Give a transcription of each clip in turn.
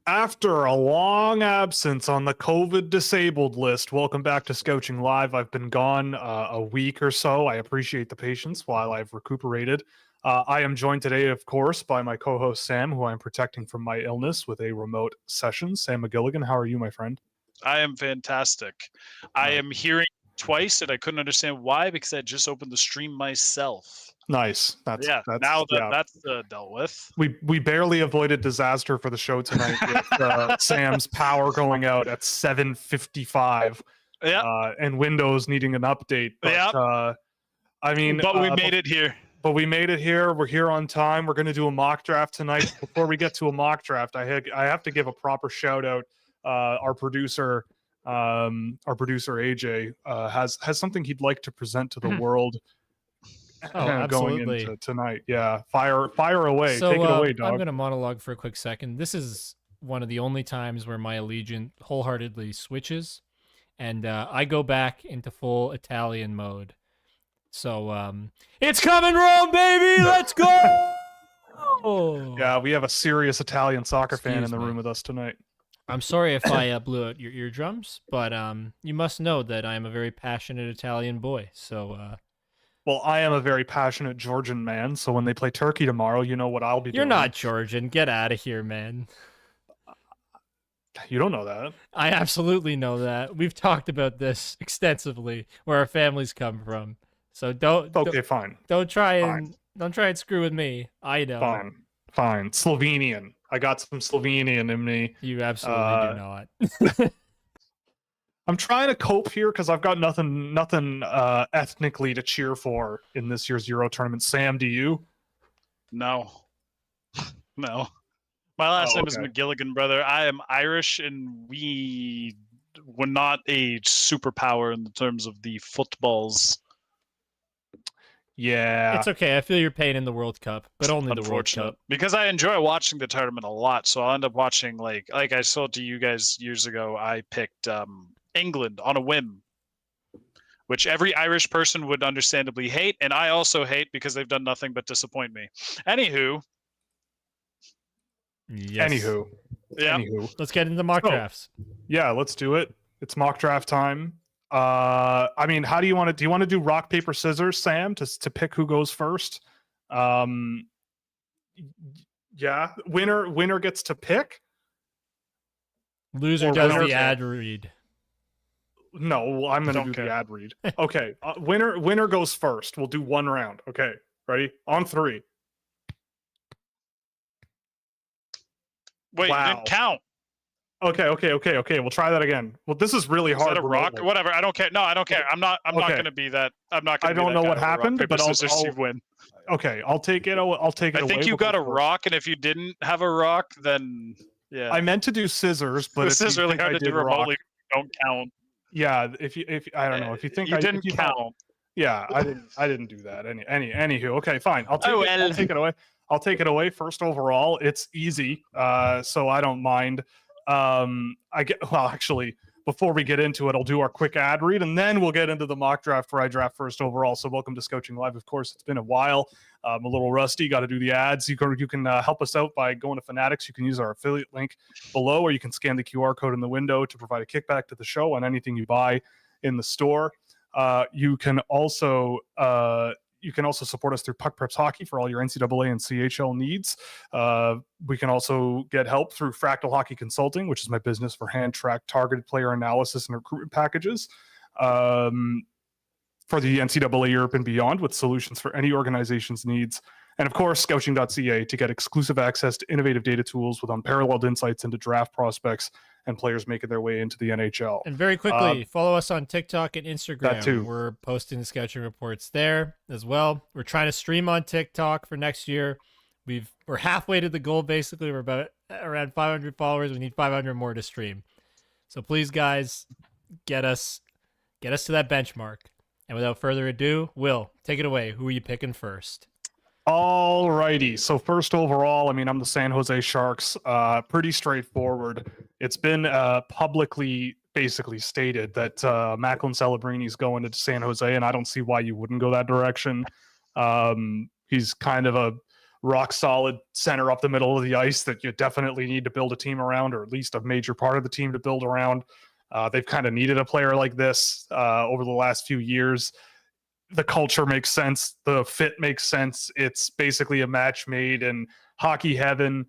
After a long absence on the COVID disabled list, welcome back to Scouching Live. I've been gone a week or so. I appreciate the patience while I've recuperated. I am joined today, of course, by my co-host Sam, who I'm protecting from my illness with a remote session. Sam McGilligan, how are you, my friend? I am fantastic. I am hearing twice, and I couldn't understand why because I just opened the stream myself. Nice. That's dealt with. We barely avoided disaster for the show tonight with Sam's power going out at 7:55. Yeah. And Windows needing an update. But we made it here. But we made it here. We're here on time. We're going to do a mock draft tonight. Before we get to a mock draft, I have to give a proper shout out. Our producer AJ has something he'd like to present to the world. Going into tonight. Yeah, fire away. So, take it away, dog. I'm going to monologue for a quick second. This is one of the only times where my allegiance wholeheartedly switches, and I go back into full Italian mode. So, it's coming, Rome, baby! Let's go! Yeah, we have a serious Italian soccer fan in the room with us tonight. I'm sorry if I blew out your eardrums, but you must know that I am a very passionate Italian boy. So, well, I am a very passionate Georgian man, so when they play Turkey tomorrow, you know what I'll be doing. You're not Georgian. Get out of here, man. You don't know that. I absolutely know that. We've talked about this extensively, where our families come from. So don't try and screw with me. I know. Fine. Slovenian. I got some Slovenian in me. You absolutely do not. I'm trying to cope here because I've got nothing ethnically to cheer for in this year's Euro tournament. Sam, do you? No. My last name is McGilligan, brother. I am Irish, and we were not a superpower in terms of the footballs. Yeah. It's okay. I feel your pain in the World Cup, but only the World Cup. Because I enjoy watching the tournament a lot, so I'll end up watching, like I told to you guys years ago, I picked England on a whim, which every Irish person would understandably hate, and I also hate because they've done nothing but disappoint me. Anywho. Let's get into mock drafts. Yeah, let's do it. It's mock draft time. How do you want to do? You want to do rock paper scissors, Sam, to pick who goes first? Yeah, winner gets to pick. Loser does the ad read. No, I'm going to do the ad read. Okay, winner goes first. We'll do one round. Okay, ready? On 3. Wait, wow. You didn't count. Okay. We'll try that again. Well, this is really hard. Is that a rock? Whatever. I don't care. No, I don't care. I'm not going to be that. I'm not going to. I don't know what happened, rock, paper, but scissors, I'll you win. Okay, I'll take it. I think you got a rock, and if you didn't have a rock, then yeah. I meant to do scissors, but this is really hard to do remotely. Don't count. Yeah, if I don't know if you think you didn't count. Yeah, I didn't do that. Anywho, okay, fine. I'll take it away. I'll take it away. First overall, it's easy, so I don't mind. Actually, before we get into it, I'll do our quick ad read, and then we'll get into the mock draft where I draft first overall. So welcome to Scouching Live. Of course, it's been a while. I'm a little rusty. Got to do the ads. You can help us out by going to Fanatics. You can use our affiliate link below, or you can scan the QR code in the window to provide a kickback to the show on anything you buy in the store. You can also support us through Puck Preps Hockey for all your NCAA and CHL needs. We can also get help through Fractal Hockey Consulting, which is my business for hand-tracked targeted player analysis and recruitment packages for the NCAA Europe and beyond, with solutions for any organization's needs. And of course, Scouching.ca to get exclusive access to innovative data tools with unparalleled insights into draft prospects and players making their way into the NHL. And very quickly, follow us on TikTok and Instagram. That too. We're posting the Scouching reports there as well. We're trying to stream on TikTok for next year. We're halfway to the goal, basically. We're about around 500 followers. We need 500 more to stream. So please, guys, get us to that benchmark. And without further ado, Will, take it away. Who are you picking first? All righty. So first overall, I'm the San Jose Sharks. Pretty straightforward. It's been publicly basically stated that Macklin Celebrini's going to San Jose, and I don't see why you wouldn't go that direction. He's kind of rock solid center up the middle of the ice that you definitely need to build a team around, or at least a major part of the team to build around. They've kind of needed a player like this over the last few years. The culture makes sense. The fit makes sense. It's basically a match made in hockey heaven.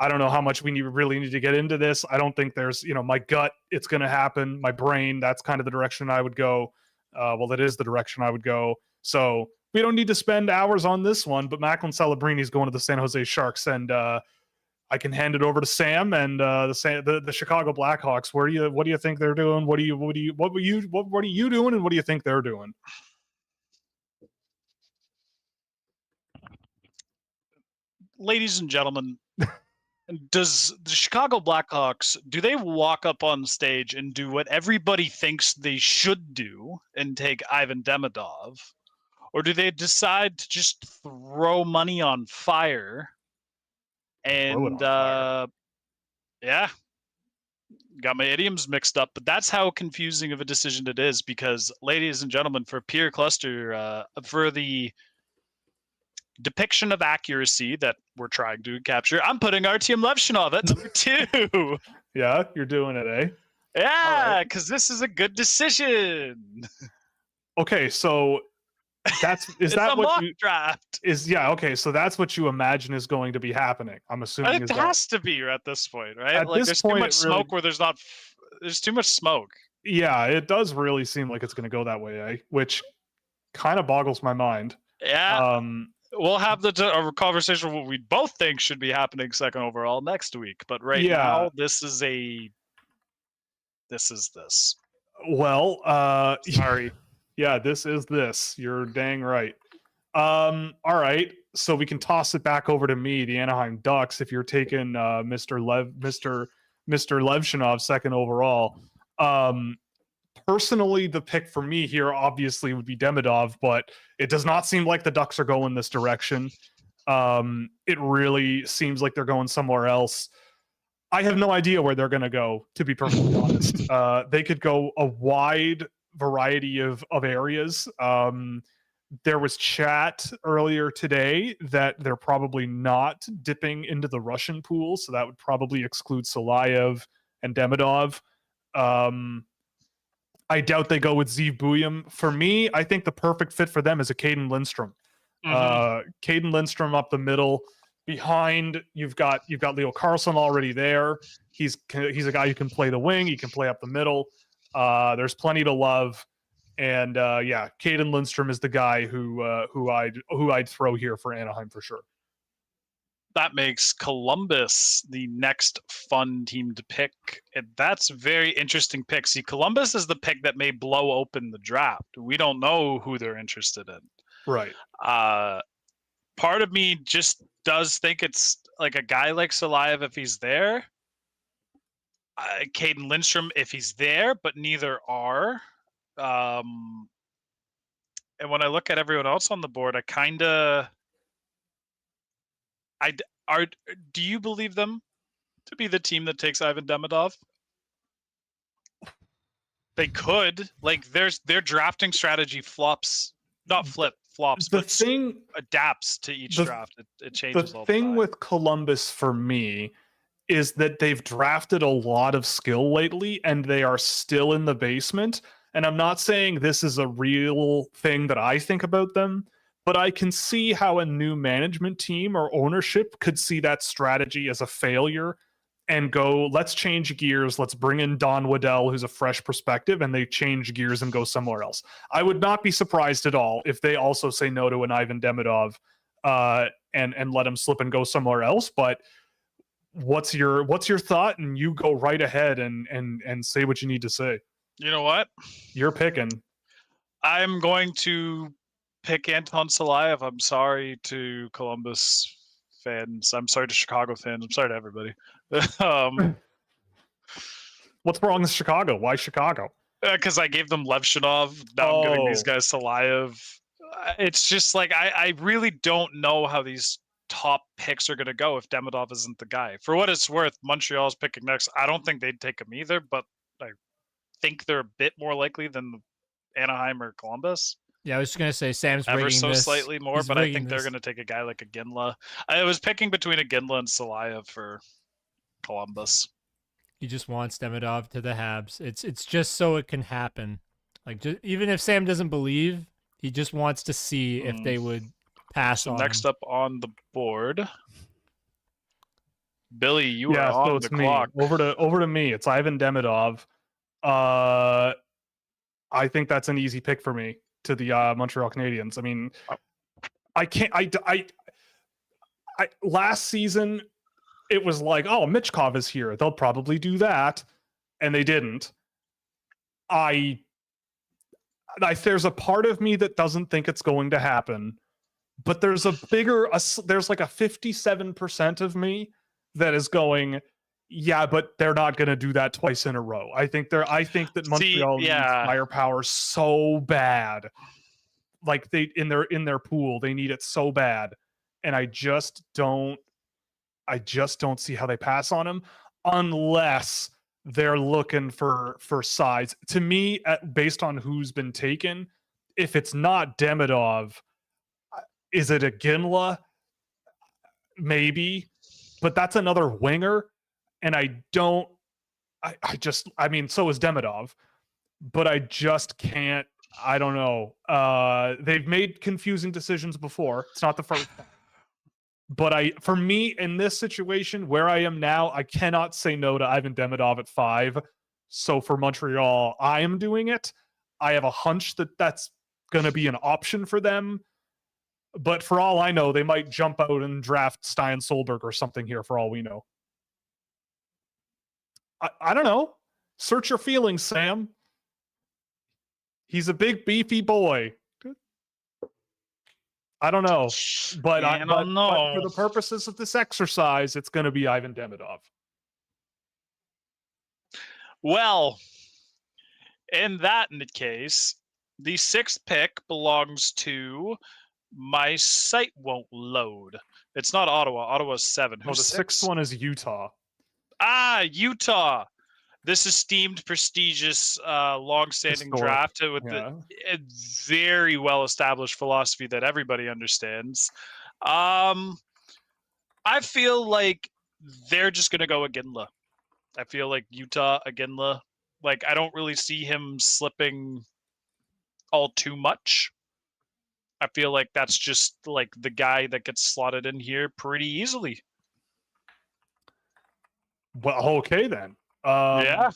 I don't know how much we really need to get into this. I don't think there's, my gut, it's going to happen. My brain, that's kind of the direction I would go. Well, that is the direction I would go. So we don't need to spend hours on this one, but Macklin Celebrini is going to the San Jose Sharks, and I can hand it over to Sam and the Chicago Blackhawks. What do you think they're doing? What are you doing, and what do you think they're doing? Ladies and gentlemen, does the Chicago Blackhawks, do they walk up on stage and do what everybody thinks they should do and take Ivan Demidov? Or do they decide to just throw money on fire? And yeah, got my idioms mixed up, but that's how confusing of a decision it is, because, ladies and gentlemen, for Pierre Cluster, for the depiction of accuracy that we're trying to capture, I'm putting Artyom Levshinov at number 2. Yeah, you're doing it, eh? Yeah, because this is a good decision. Okay, so is that what you draft? Okay, so that's what you imagine is going to be happening. I'm assuming it has to be at this point, right? At this there's point, too much smoke where there's too much smoke. Yeah, it does really seem like it's going to go that way, eh? Which kind of boggles my mind. Yeah. We'll have a conversation what we both think should be happening second overall next week, but now this is this. Well, sorry. Yeah, this is this. You're dang right. All right, so we can toss it back over to me, the Anaheim Ducks. If you're taking Mr. Levshinov second overall, personally, the pick for me here obviously would be Demidov, but it does not seem like the Ducks are going this direction. It really seems like they're going somewhere else. I have no idea where they're going to go, to be perfectly honest. They could go a wide variety of areas. There was chat earlier today that they're probably not dipping into the Russian pool, so that would probably exclude Salayev and Demidov. I doubt they go with Zeev Buyam. For me, I think the perfect fit for them is a Caden Lindstrom. Caden Lindstrom up the middle. Behind, you've got Leo Carlson already there. He's a guy who can play the wing. He can play up the middle. There's plenty to love, and Caden Lindstrom is the guy who I'd throw here for Anaheim for sure. That makes Columbus the next fun team to pick. And that's a very interesting pick. See, Columbus is the pick that may blow open the draft. We don't know who they're interested in. Right. Part of me just does think it's like a guy like Salayev if he's there. Caden Lindstrom if he's there, but neither are. And when I look at everyone else on the board, do you believe them to be the team that takes Ivan Demidov? They could. Their drafting strategy flops, adapts to each draft. It changes all the time. The thing with Columbus for me is that they've drafted a lot of skill lately, and they are still in the basement. And I'm not saying this is a real thing that I think about them, but I can see how a new management team or ownership could see that strategy as a failure and go, let's change gears. Let's bring in Don Waddell, who's a fresh perspective, and they change gears and go somewhere else. I would not be surprised at all if they also say no to an Ivan Demidov and let him slip and go somewhere else. But what's your thought? And you go right ahead and say what you need to say. You know what? You're picking. I'm going to pick Anton Salayev. I'm sorry to Columbus fans. I'm sorry to Chicago fans. I'm sorry to everybody. What's wrong with Chicago? Why Chicago? Because I gave them Levshinov. Now I'm giving these guys Salayev. It's just like I really don't know how these top picks are going to go if Demidov isn't the guy. For what it's worth, Montreal's picking next. I don't think they'd take him either, but I think they're a bit more likely than Anaheim or Columbus. Yeah, I was just gonna say Sam's ever rigging so this. slightly more, He's but I rigging think they're this. going to take a guy like a Ginla. I was picking between a Ginla and Celaya for Columbus. He just wants Demidov to the Habs. It's just so it can happen. Like, even if Sam doesn't believe, he just wants to see if they would pass So on next him. up on the board, Billy, you are Yeah, so on it's the me. clock. Over to me. It's Ivan Demidov. I think that's an easy pick for me to the Montreal Canadiens. I mean, I can't. I last season it was like, oh, Michkov is here. They'll probably do that, and they didn't. There's a part of me that doesn't think it's going to happen, but there's a there's like a 57% of me that is going, yeah, but they're not going to do that twice in a row. I think that Montreal needs firepower so bad. Like in their pool, they need it so bad. And I just don't see how they pass on him unless they're looking for size. To me, based on who's been taken, if it's not Demidov, is it a Ginla? Maybe, but that's another winger, and I mean, so is Demidov, but I just can't. I don't know. They've made confusing decisions before. It's not the first time. But for me, in this situation where I am now, I cannot say no to Ivan Demidov at 5. So for Montreal, I am doing it. I have a hunch that that's going to be an option for them. But for all I know, they might jump out and draft Stein Solberg or something here for all we know. I don't know. Search your feelings, Sam. He's a big, beefy boy. I don't know. But but for the purposes of this exercise, it's going to be Ivan Demidov. Well, in that case, the 6th pick belongs to my site won't load. It's not Ottawa. Ottawa's 7. Who's the 6th one is Utah. Utah. This esteemed, prestigious, long-standing draft with a very well-established philosophy that everybody understands. I feel like they're just going to go Ginla. I feel like Utah Ginla. Like, I don't really see him slipping all too much. I feel like that's just like the guy that gets slotted in here pretty easily. Well, okay then. Yeah.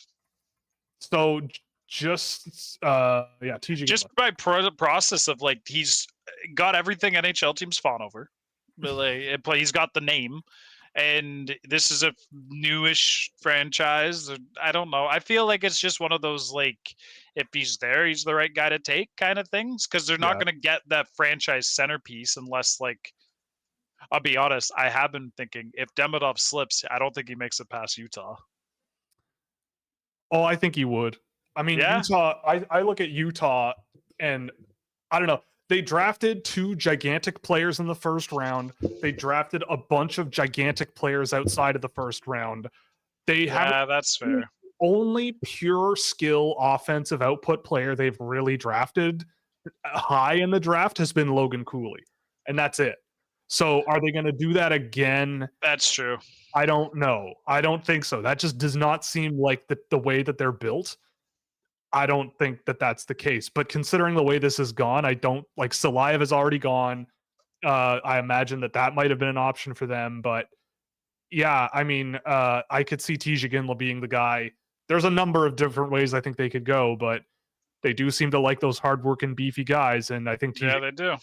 So just TG. Just by process of like he's got everything NHL teams fawn over. Really, he's got the name, and this is a newish franchise. I don't know. I feel like it's just one of those like if he's there, he's the right guy to take kind of things because they're not going to get that franchise centerpiece unless like. I'll be honest. I have been thinking if Demidov slips, I don't think he makes it past Utah. Oh, I think he would. I mean, Utah. I look at Utah, and I don't know. They drafted 2 gigantic players in the first round. They drafted a bunch of gigantic players outside of the first round. That's fair. Only pure skill offensive output player they've really drafted high in the draft has been Logan Cooley, and that's it. So are they going to do that again? That's true. I don't know. I don't think so. That just does not seem like the way that they're built. I don't think that that's the case. But considering the way this has gone, I don't like Salayev is already gone. I imagine that might have been an option for them. But yeah, I mean, I could see TJ Ginla being the guy. There's a number of different ways I think they could go, but they do seem to like those hardworking, beefy guys. And I think they do.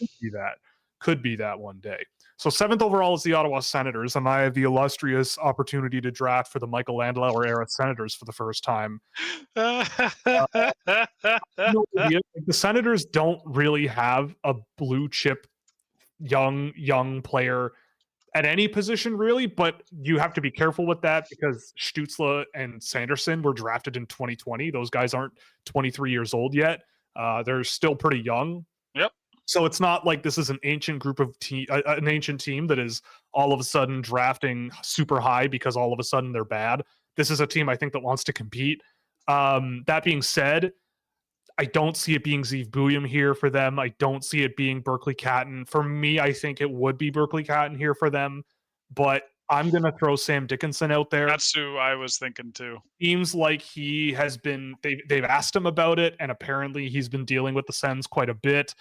Could be that one day. So 7th overall is the Ottawa Senators, and I have the illustrious opportunity to draft for the Michael Landauer era Senators for the first time. The Senators don't really have a blue chip young player at any position really, but you have to be careful with that because Stützle and Sanderson were drafted in 2020. Those guys aren't 23 years old yet. They're still pretty young. Yep. So it's not like this is an ancient group of an ancient team that is all of a sudden drafting super high because all of a sudden they're bad. This is a team I think that wants to compete. That being said, I don't see it being Zeev Buium here for them. I don't see it being Berkeley Catton. For me, I think it would be Berkeley Catton here for them, but I'm going to throw Sam Dickinson out there. That's who I was thinking too. Seems like he has been, they've asked him about it, and apparently he's been dealing with the Sens quite a bit.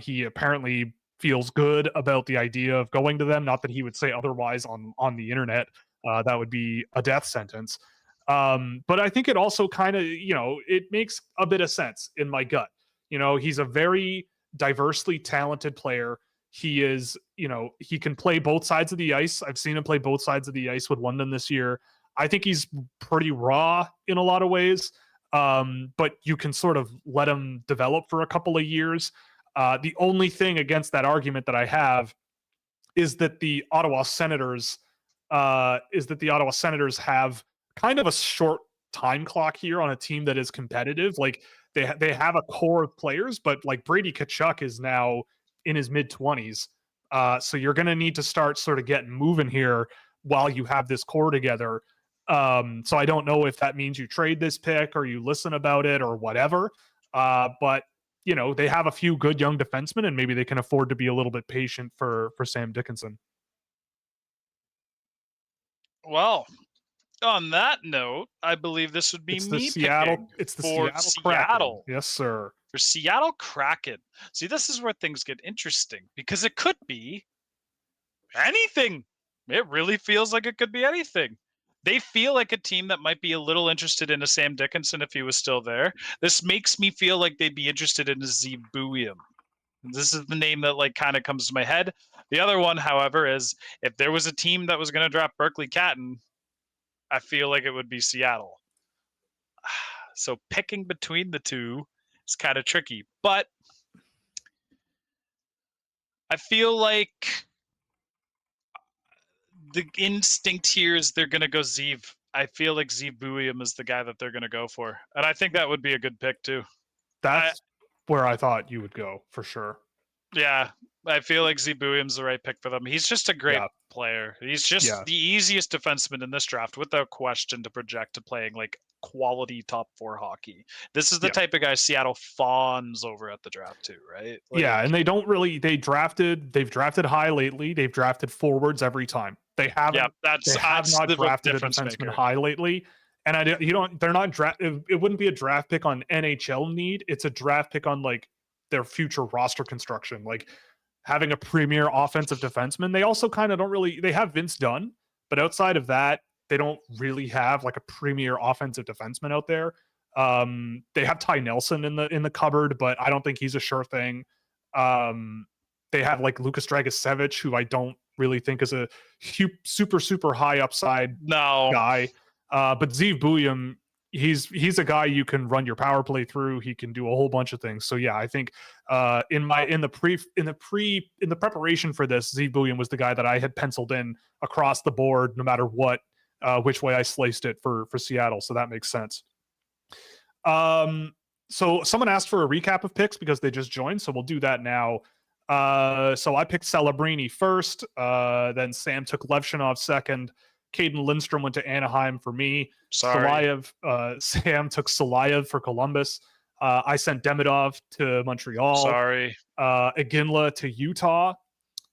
He apparently feels good about the idea of going to them. Not that he would say otherwise on the internet. That would be a death sentence. But I think it also kind of, it makes a bit of sense in my gut. He's a very diversely talented player. He is, he can play both sides of the ice. I've seen him play both sides of the ice with London this year. I think he's pretty raw in a lot of ways, but you can sort of let him develop for a couple of years. The only thing against that argument that I have is that the Ottawa Senators have kind of a short time clock here on a team that is competitive. Like they have a core of players, but like Brady Tkachuk is now in his mid-20s. So you're going to need to start sort of getting moving here while you have this core together. So I don't know if that means you trade this pick or you listen about it or whatever. But they have a few good young defensemen, and maybe they can afford to be a little bit patient for Sam Dickinson. Well, on that note, I believe this would be It's me the Seattle. picking It's the for Seattle Kraken. Seattle. Yes, sir. For Seattle Kraken. See, this is where things get interesting because it could be anything. It really feels like it could be anything. They feel like a team that might be a little interested in a Sam Dickinson if he was still there. This makes me feel like they'd be interested in a Zeev Buium. This is the name that like kind of comes to my head. The other one, however, is if there was a team that was going to draft Berkeley Catton, I feel like it would be Seattle. So picking between the two is kind of tricky, but I feel like the instinct here is they're going to go Zeev. I feel like Zeev Buium is the guy that they're going to go for. And I think that would be a good pick too. That's where I thought you would go for sure. Yeah, I feel like Zeev Buium's the right pick for them. He's just a great player. He's just the easiest defenseman in this draft without question to project to playing like quality top 4 hockey. This is the type of guy Seattle fawns over at the draft too, right? Like, and they've drafted high lately. They've drafted forwards every time. They haven't. Yeah, they have not drafted a defenseman high lately. And they're not it wouldn't be a draft pick on NHL need. It's a draft pick on like their future roster construction, like having a premier offensive defenseman. They also kind of they have Vince Dunn, but outside of that, they don't really have like a premier offensive defenseman out there. They have Ty Nelson in the cupboard, but I don't think he's a sure thing. They have like Lukas Dragicevic, who I don't really think is a super high upside guy. But Zeev Buium, he's a guy you can run your power play through. He can do a whole bunch of things. So yeah, I think in the preparation for this, Zeev Buium was the guy that I had penciled in across the board, no matter which way I sliced it for Seattle. So that makes sense. So someone asked for a recap of picks because they just joined, so we'll do that now. So I picked Celebrini first. Then Sam took Levshinov second. Caden Lindstrom went to Anaheim for me. Sam took Salayev for Columbus. I sent Demidov to Montreal. Iginla to Utah.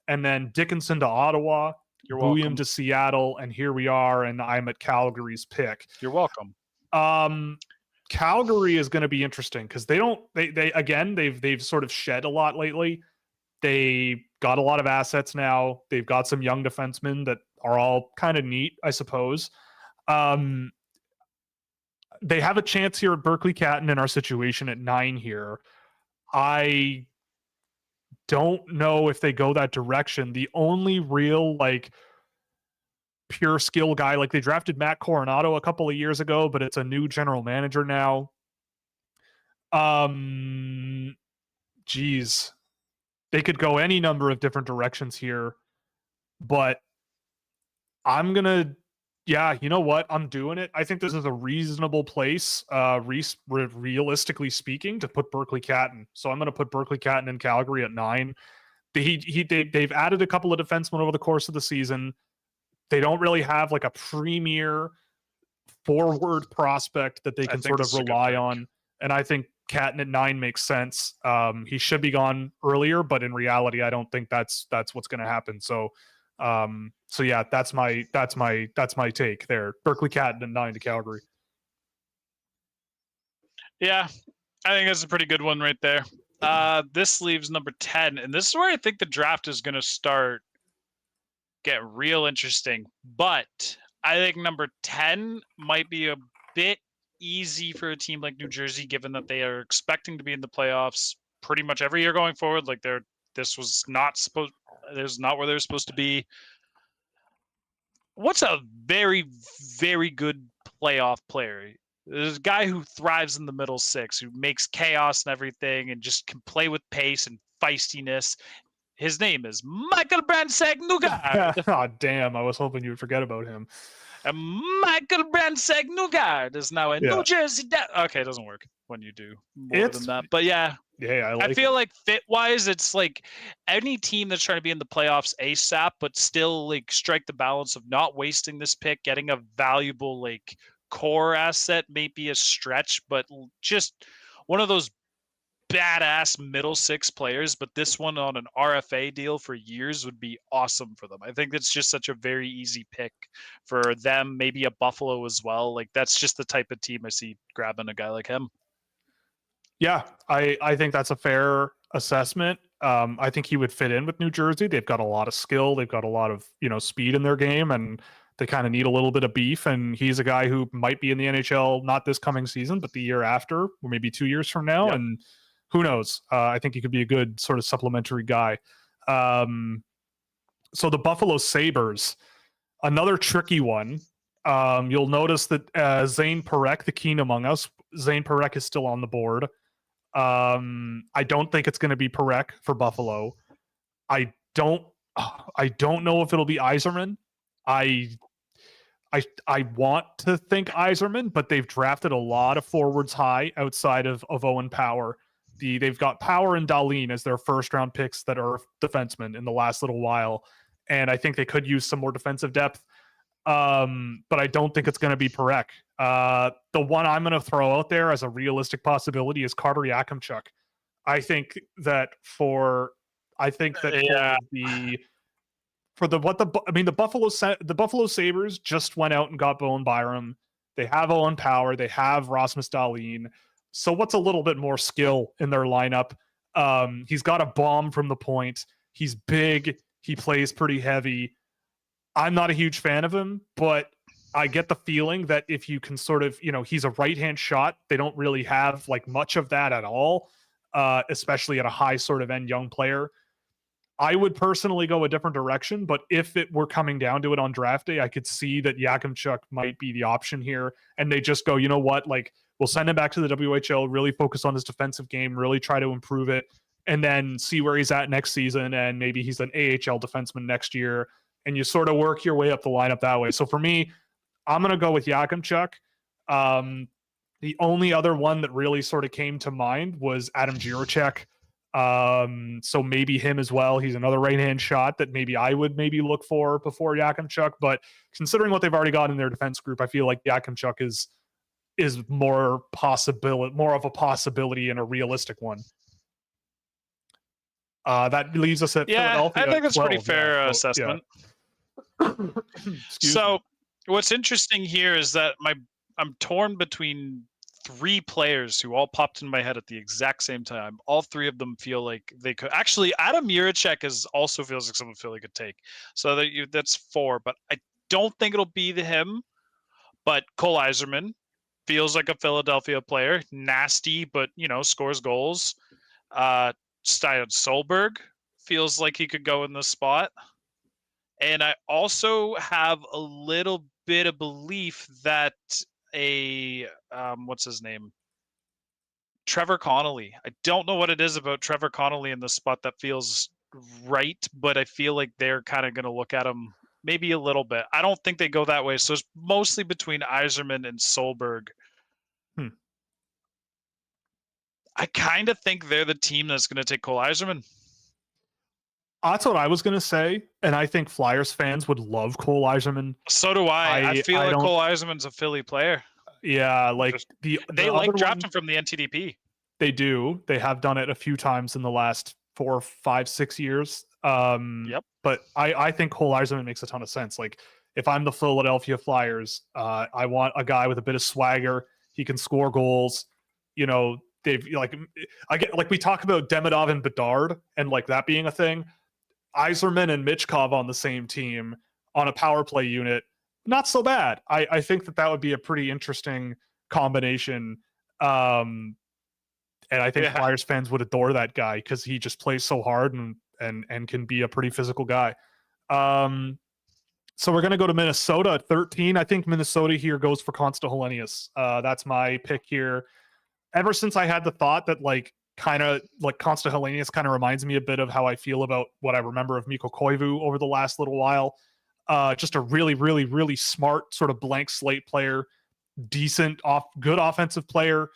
And then Dickinson to Ottawa. Buium to Seattle. And here we are, and I'm at Calgary's pick. You're welcome. Calgary is going to be interesting because they've sort of shed a lot lately. They got a lot of assets now. They've got some young defensemen that are all kind of neat, I suppose. They have a chance here at Berkeley Catton in our situation at 9 here. I don't know if they go that direction. The only real pure skill guy, they drafted Matt Coronado a couple of years ago, but it's a new general manager now. They could go any number of different directions here, but I'm gonna, you know what? I'm doing it. I think this is a reasonable place, realistically speaking, to put Berkeley Catton. So I'm gonna put Berkeley Catton in Calgary at 9. They've added a couple of defensemen over the course of the season. They don't really have a premier forward prospect that they can sort of rely on. And I think Catton at 9 makes sense. He should be gone earlier, but in reality, I don't think that's what's going to happen. So, yeah, that's my take there. Berkeley Catton at 9 to Calgary. Yeah, I think that's a pretty good one right there. This leaves number 10, and this is where I think the draft is going to get real interesting. But I think number 10 might be a bit easy for a team like New Jersey, given that they are expecting to be in the playoffs pretty much every year going forward. Like this was not where they're supposed to be. What's a very, very good playoff player? There's a guy who thrives in the middle six, who makes chaos and everything, and just can play with pace and feistiness. His name is Michael Brandsegg-Nugard. Oh, damn. I was hoping you would forget about him. And Michael Brandsegg-Nugard is now a New Jersey... Okay, it doesn't work when you do more than that. But yeah. Yeah, I feel like fit-wise, it's like any team that's trying to be in the playoffs ASAP, but still like strike the balance of not wasting this pick, getting a valuable like core asset may be a stretch, but just one of those badass middle six players. But this one on an RFA deal for years would be awesome for them. I think it's just such a very easy pick for them, maybe a Buffalo as well. Like that's just the type of team I see grabbing a guy like him. Yeah, I think that's a fair assessment. I think he would fit in with New Jersey. They've got a lot of skill. They've got a lot of, speed in their game, and they kind of need a little bit of beef. And he's a guy who might be in the NHL, not this coming season, but the year after, or maybe 2 years from now. Yep. And who knows? I think he could be a good sort of supplementary guy. So the Buffalo Sabres, another tricky one. You'll notice that Zane Parekh, the keen among us, Zane Parekh is still on the board. I don't think it's going to be Parekh for Buffalo. I don't know if it'll be Yzerman. I want to think Yzerman, but they've drafted a lot of forwards high outside of Owen Power. They've got Power and Dahlin as their first round picks that are defensemen in the last little while, and I think they could use some more defensive depth. But I don't think it's going to be Parekh. The one I'm going to throw out there as a realistic possibility is Carter Yakimchuk. The Buffalo Sabres just went out and got Bowen Byram. They have Owen Power. They have Rasmus Dahlin. So what's a little bit more skill in their lineup? He's got a bomb from the point. He's big. He plays pretty heavy. I'm not a huge fan of him, but I get the feeling that if you can sort of, he's a right-hand shot. They don't really have like much of that at all, especially at a high sort of end young player. I would personally go a different direction, but if it were coming down to it on draft day, I could see that Yakimchuk might be the option here. And they just go, you know what, like we'll send him back to the WHL, really focus on his defensive game, really try to improve it, and then see where he's at next season. And maybe he's an AHL defenseman next year. And you sort of work your way up the lineup that way. So for me, I'm going to go with Yakimchuk. The only other one that really sort of came to mind was Adam Jiricek. So maybe him as well. He's another right-hand shot that maybe I would look for before Yakimchuk. But considering what they've already got in their defense group, I feel like Yakimchuk is more of a possibility and a realistic one. That leaves us at Philadelphia. I think that's 12, pretty fair assessment. Yeah. So what's interesting here is that I'm torn between three players who all popped in my head at the exact same time. All three of them feel like they could. Actually, Adam Jiricek also feels like someone Philly could take. So that's 4, but I don't think it'll be him. But Cole Yzerman feels like a Philadelphia player. Nasty, but, scores goals. Stein Solberg feels like he could go in this spot. And I also have a little bit of belief that what's his name? Trevor Connolly. I don't know what it is about Trevor Connolly in the spot that feels right, but I feel like they're kind of going to look at him maybe a little bit. I don't think they go that way. So it's mostly between Yzerman and Solberg. I kind of think they're the team that's going to take Cole Yzerman. That's what I was going to say, and I think Flyers fans would love Cole Yzerman. So do I. I feel like Cole Yzerman's a Philly player. Yeah, like they like drafting from the NTDP. They do. They have done it a few times in the last 4, 5, 6 years. Yep. But I think Cole Eiserman makes a ton of sense. Like, if I'm the Philadelphia Flyers, I want a guy with a bit of swagger. He can score goals. You know, they've like I get like we talk about Demidov and Bedard and like that being a thing. Eiserman and Michkov on the same team on a power play unit, not so bad. I think that would be a pretty interesting combination. And I think Flyers fans would adore that guy because he just plays so hard and can be a pretty physical guy. So we're going to go to Minnesota at 13. I think Minnesota here goes for Consta Helenius. That's my pick here. Ever since I had the thought that kind of like Consta Helenius kind of reminds me a bit of how I feel about what I remember of Mikko Koivu over the last little while. Just a really, really, really smart sort of blank slate player, good offensive player,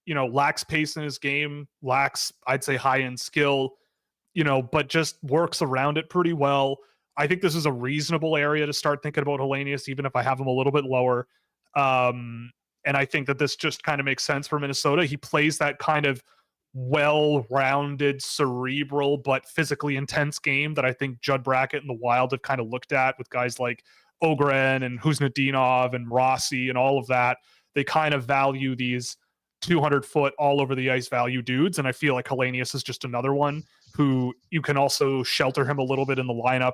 lacks pace in his game, lacks, I'd say, high-end skill, but just works around it pretty well. I think this is a reasonable area to start thinking about Helenius, even if I have him a little bit lower. And I think that this just kind of makes sense for Minnesota. He plays that kind of well-rounded, cerebral, but physically intense game that I think Judd Brackett and the Wild have kind of looked at with guys like Ogren and Kuznetsov and Rossi and all of that. They kind of value these 200-foot all over the ice value dudes, and I feel like Helenius is just another one who you can also shelter him a little bit in the lineup,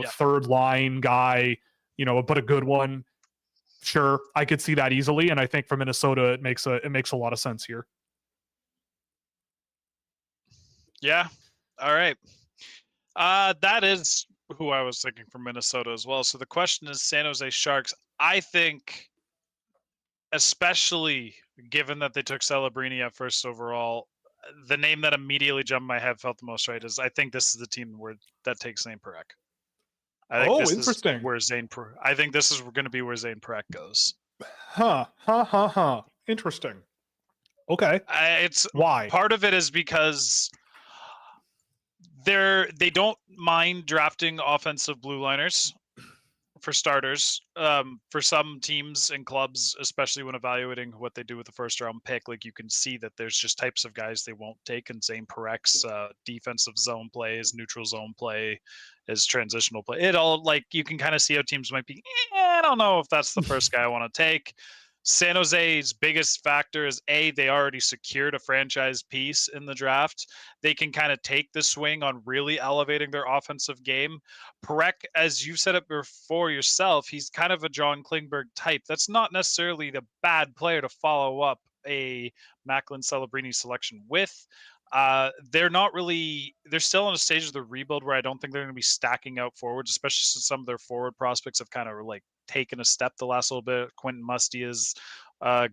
third line guy, but a good one. Sure, I could see that easily, and I think for Minnesota it makes a lot of sense here. Yeah. All right. That is who I was thinking for Minnesota as well. So the question is San Jose Sharks. I think, especially given that they took Celebrini at first overall, the name that immediately jumped in my head, felt the most right, is I think this is the team that takes Zane Parekh. I think interesting. I think this is going to be where Zane Parekh goes. Interesting. Okay. It's why? Part of it is because they don't mind drafting offensive blue liners for starters. For some teams and clubs, especially when evaluating what they do with the first round pick, like you can see that there's just types of guys they won't take, and Zane Parex's defensive zone play, his neutral zone play, his transitional play. It all, like, you can kind of see how teams might be, I don't know if that's the first guy I want to take. San Jose's biggest factor is they already secured a franchise piece in the draft. They can kind of take the swing on really elevating their offensive game. Parekh, as you said it before yourself, he's kind of a John Klingberg type. That's not necessarily the bad player to follow up a Macklin Celebrini selection with. They're still in a stage of the rebuild where I don't think they're going to be stacking out forwards, especially since some of their forward prospects have kind of taken a step the last little bit. Quentin Musty has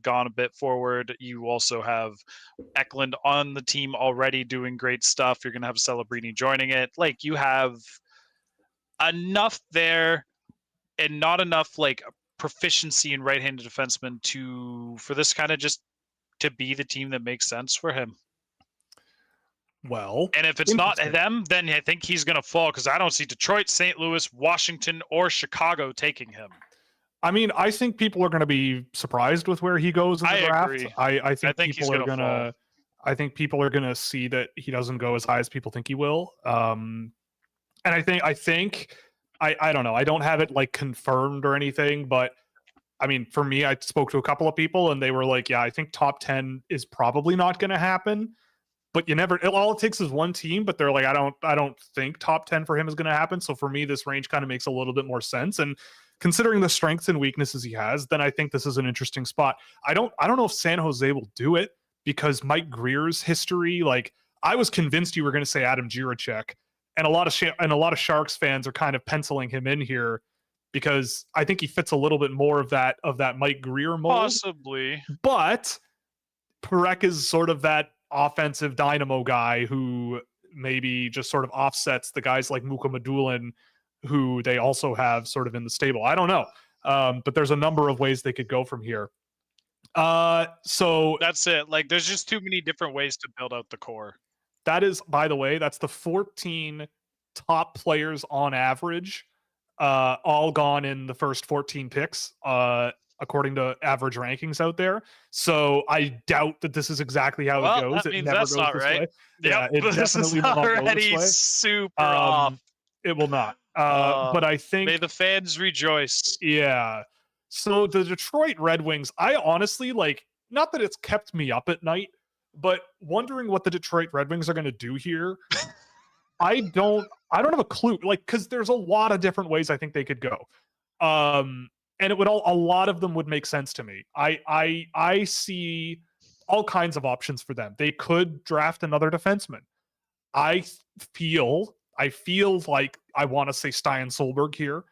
gone a bit forward. You also have Eklund on the team already doing great stuff. You're going to have Celebrini joining it. You have enough there and not enough proficiency in right-handed defensemen for this kind of just to be the team that makes sense for him. Well, and if it's not them, then I think he's going to fall, because I don't see Detroit, St. Louis, Washington, or Chicago taking him. I mean, I think people are going to be surprised with where he goes in the draft. Agree. I think people are going to. I think people are going to see that he doesn't go as high as people think he will. And I think I don't know. I don't have it confirmed or anything, but I mean, for me, I spoke to a couple of people and they were like, "Yeah, I think top 10 is probably not going to happen." But you never. All it takes is one team. But they're like, I don't think top 10 for him is going to happen. So for me, this range kind of makes a little bit more sense. And considering the strengths and weaknesses he has, then I think this is an interesting spot. I don't know if San Jose will do it, because Mike Greer's history. I was convinced you were going to say Adam Jiricek, and a lot of Sharks fans are kind of penciling him in here because I think he fits a little bit more of that Mike Greer mold. Possibly, but Parekh is sort of that offensive dynamo guy who maybe just sort of offsets the guys like Muka Madulin, who they also have sort of in the stable. I don't know. But there's a number of ways they could go from here. So that's it. There's just too many different ways to build out the core. That is, by the way, that's the 14 top players on average, all gone in the first 14 picks. according to average rankings out there. So I doubt that this is exactly how it goes. That It means never that's goes not this right. way. Yep, Yeah, it this is definitely will not go this already way. super off. It will not. But I think May the fans rejoice. yeah. So the Detroit Red Wings, I honestly like, not that it's kept me up at night, but wondering what the Detroit Red Wings are going to do here. I don't have a clue. Like, because there's a lot of different ways I think they could go. And it would a lot of them would make sense to me. I see all kinds of options for them. They could draft another defenseman. I I feel like I want to say Stein Solberg here.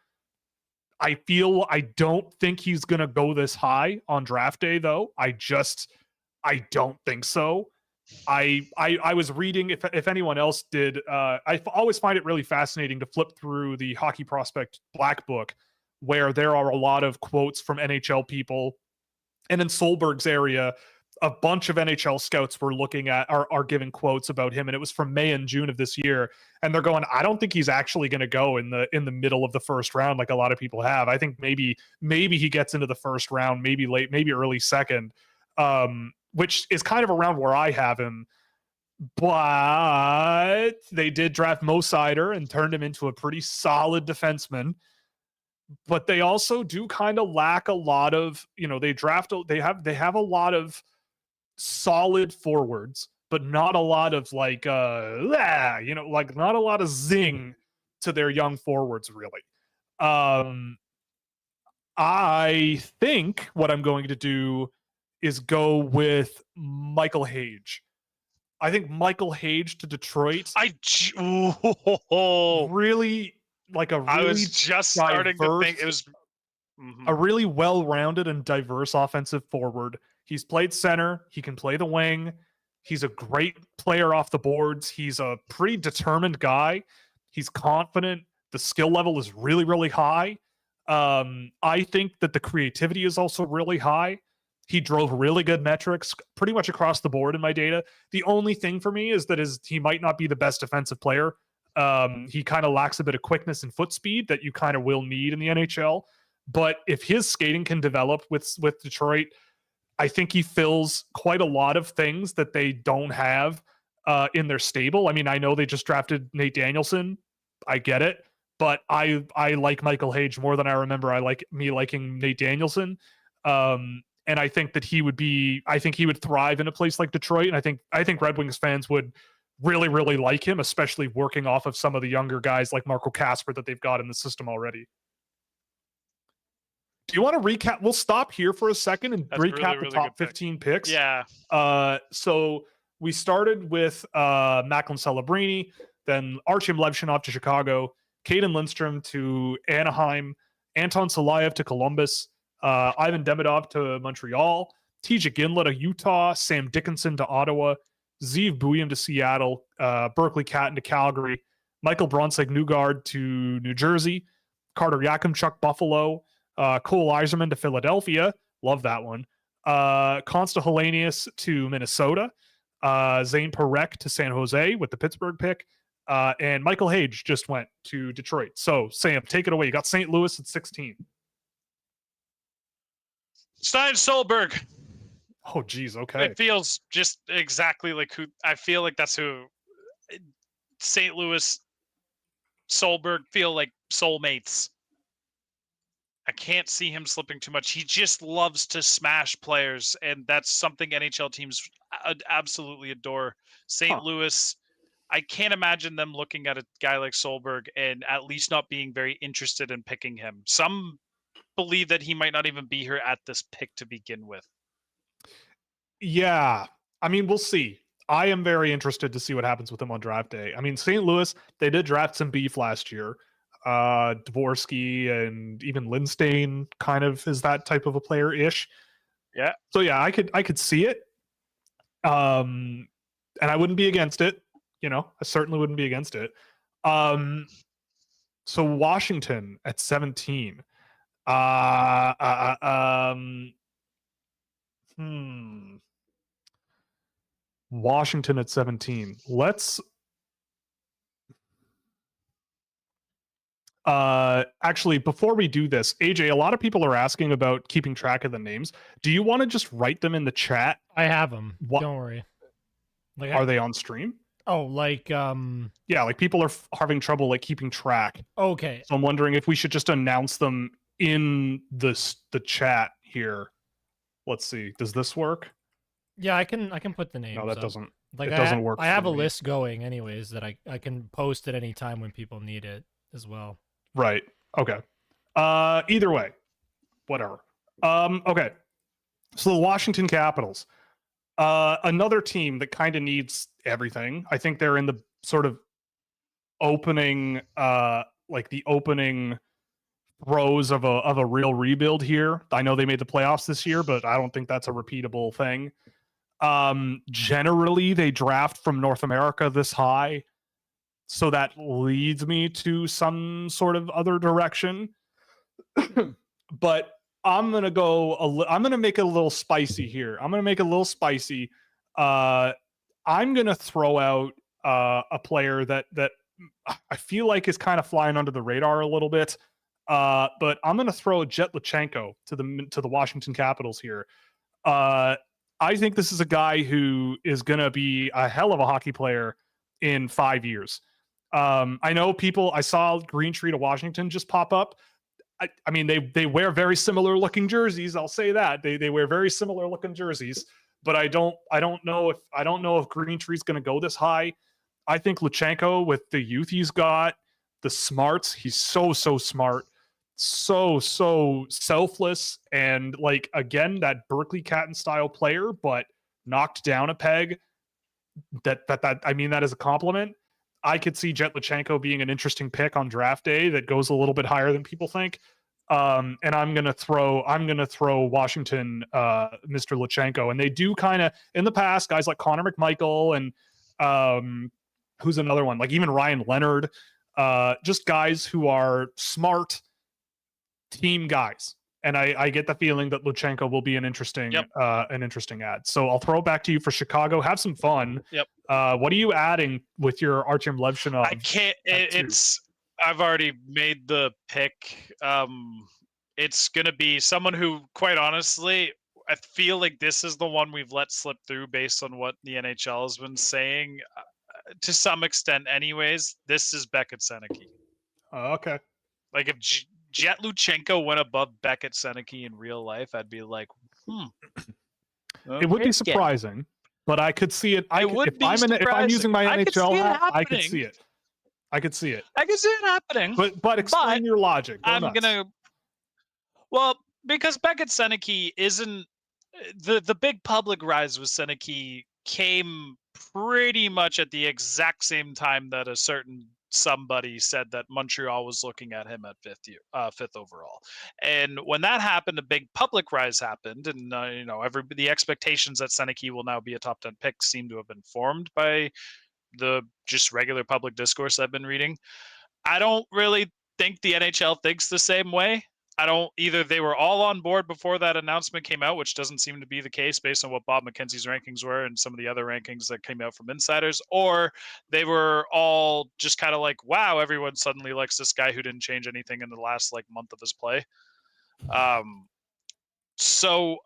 I don't think he's going to go this high on draft day, though. I don't think so. I was reading, if anyone else did, I always find it really fascinating to flip through the Hockey Prospect Black Book, where there are a lot of quotes from NHL people. And in Solberg's area, a bunch of NHL scouts were looking at are giving quotes about him, and it was from May and June of this year. And they're going, I don't think he's actually going to go in the middle of the first round like a lot of people have. I think maybe he gets into the first round, maybe late, maybe early second, which is kind of around where I have him. But they did draft Mo Seider and turned him into a pretty solid defenseman. But they also do kind of lack a lot of, they have a lot of solid forwards, but not a lot of like like not a lot of zing to their young forwards, really. I think what I'm going to do is go with Michael Hage. I think Michael Hage to Detroit really like a really I was just starting to think it was a really well-rounded and diverse offensive forward. He's played center. He can play the wing. He's a great player off the boards. He's a pretty determined guy. He's confident. The skill level is really, really high. I think that the creativity is also really high. He drove really good metrics pretty much across the board in my data. The only thing for me is that he might not be the best defensive player. He kind of lacks a bit of quickness and foot speed that you kind of will need in the NHL. But if his skating can develop with Detroit, I think he fills quite a lot of things that they don't have in their stable. I mean, I know they just drafted Nate Danielson. I get it. But I like Michael Hage more than I remember I liking Nate Danielson. And I think that he would thrive in a place like Detroit. And I think Red Wings fans would really, really like him, especially working off of some of the younger guys like Marco Kasper that they've got in the system already. Do you want to recap? We'll stop here for a second and recap the top 15 picks. Yeah. So we started with Macklin Celebrini, then Artyom Levshinov to Chicago, Caden Lindstrom to Anaheim, Anton Salayev to Columbus, Ivan Demidov to Montreal, TJ Ginla to Utah, Sam Dickinson to Ottawa, Zeev Buium to Seattle, Berkeley Catton to Calgary, Michael Bronseg-Newgard to New Jersey, Carter Yakimchuk, Buffalo, Cole Eiserman to Philadelphia. Love that one. Consta Hellenius to Minnesota. Zane Parekh to San Jose with the Pittsburgh pick. And Michael Hage just went to Detroit. So, Sam, take it away. You got St. Louis at 16. Stein Solberg. Oh, geez. Okay. It feels just exactly like who I feel like that's who St. Louis Solberg feel like soulmates. I can't see him slipping too much. He just loves to smash players, and that's something NHL teams absolutely adore. St. Louis, I can't imagine them looking at a guy like Solberg and at least not being very interested in picking him. Some believe that he might not even be here at this pick to begin with. Yeah. I mean, we'll see. I am very interested to see what happens with him on draft day. I mean, St. Louis, they did draft some beef last year. Dvorsky and even Lindstein kind of is that type of a player-ish. Yeah. So yeah, I could see it. And I wouldn't be against it. I certainly wouldn't be against it. So Washington at 17. Washington at 17. Actually, before we do this, AJ, a lot of people are asking about keeping track of the names. Do you want to just write them in the chat? I have them. What Don't worry. Like, are they on stream? Oh, like Yeah, like people are having trouble like keeping track. Okay. So I'm wondering if we should just announce them in the chat here. Let's see. Does this work? Yeah, I can put the names. No, that up. doesn't. Like it doesn't work. I have for a me. list going anyways that I can post at any time when people need it as well. Right. Okay. Either way, whatever. Okay. So the Washington Capitals, another team that kind of needs everything. I think they're in the sort of opening, like the opening throes of a real rebuild here. I know they made the playoffs this year, but I don't think that's a repeatable thing. Generally, they draft from North America this high, so that leads me to some sort of other direction. But I'm gonna go. I'm gonna make it a little spicy here. I'm gonna make it a little spicy. I'm gonna throw out a player that I feel like is kind of flying under the radar a little bit. But I'm gonna throw Jet Lachenko to the Washington Capitals here. I think this is a guy who is gonna be a hell of a hockey player in 5 years. I know people. I saw Green Tree to Washington just pop up. I mean, they wear very similar looking jerseys. I'll say that they wear very similar looking jerseys. But I don't know if Green Tree's going to go this high. I think Lachenko, with the youth he's got, the smarts, he's so smart, so selfless, and like again that Berkeley Catton style player, but knocked down a peg. That I mean that is a compliment. I could see Jet Lachenko being an interesting pick on draft day that goes a little bit higher than people think. And I'm gonna throw Washington, Mr. Lachenko, and they do kind of in the past guys like Connor McMichael and who's another one, like even Ryan Leonard, just guys who are smart team guys. And I get the feeling that Lachenko will be an interesting ad. So I'll throw it back to you for Chicago. Have some fun. Yep. What are you adding with your Artyom Levchinov? I can't. I've already made the pick. It's gonna be someone who, quite honestly, I feel like this is the one we've let slip through based on what the NHL has been saying, to some extent. Anyways, this is Beckett Seneke. Okay. Like if Jet Luchenko went above Beckett Seneke in real life, I'd be like, It would be surprising, but I could see it. If I'm using my NHL hat, I could see it. I could see it. I could see it happening. But explain your logic. Well, because Beckett Seneke isn't the big public rise with Seneke came pretty much at the exact same time that a certain somebody said that Montreal was looking at him at fifth overall. And when that happened, a big public rise happened, and the expectations that Seneke will now be a top 10 pick seem to have been formed by the just regular public discourse I've been reading. I don't really think the NHL thinks the same way. I don't either. They were all on board before that announcement came out, which doesn't seem to be the case based on what Bob McKenzie's rankings were and some of the other rankings that came out from insiders, or they were all just kind of like, wow, everyone suddenly likes this guy who didn't change anything in the last month of his play. So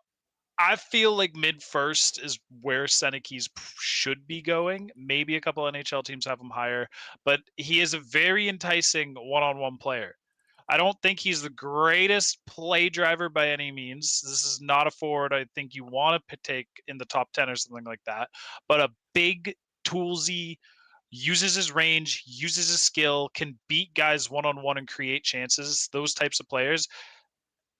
I feel like mid-first is where Seneke's should be going. Maybe a couple NHL teams have him higher, but he is a very enticing one-on-one player. I don't think he's the greatest play driver by any means. This is not a forward I think you want to take in the top 10 or something like that, but a big, toolsy, uses his range, uses his skill, can beat guys one-on-one and create chances, those types of players.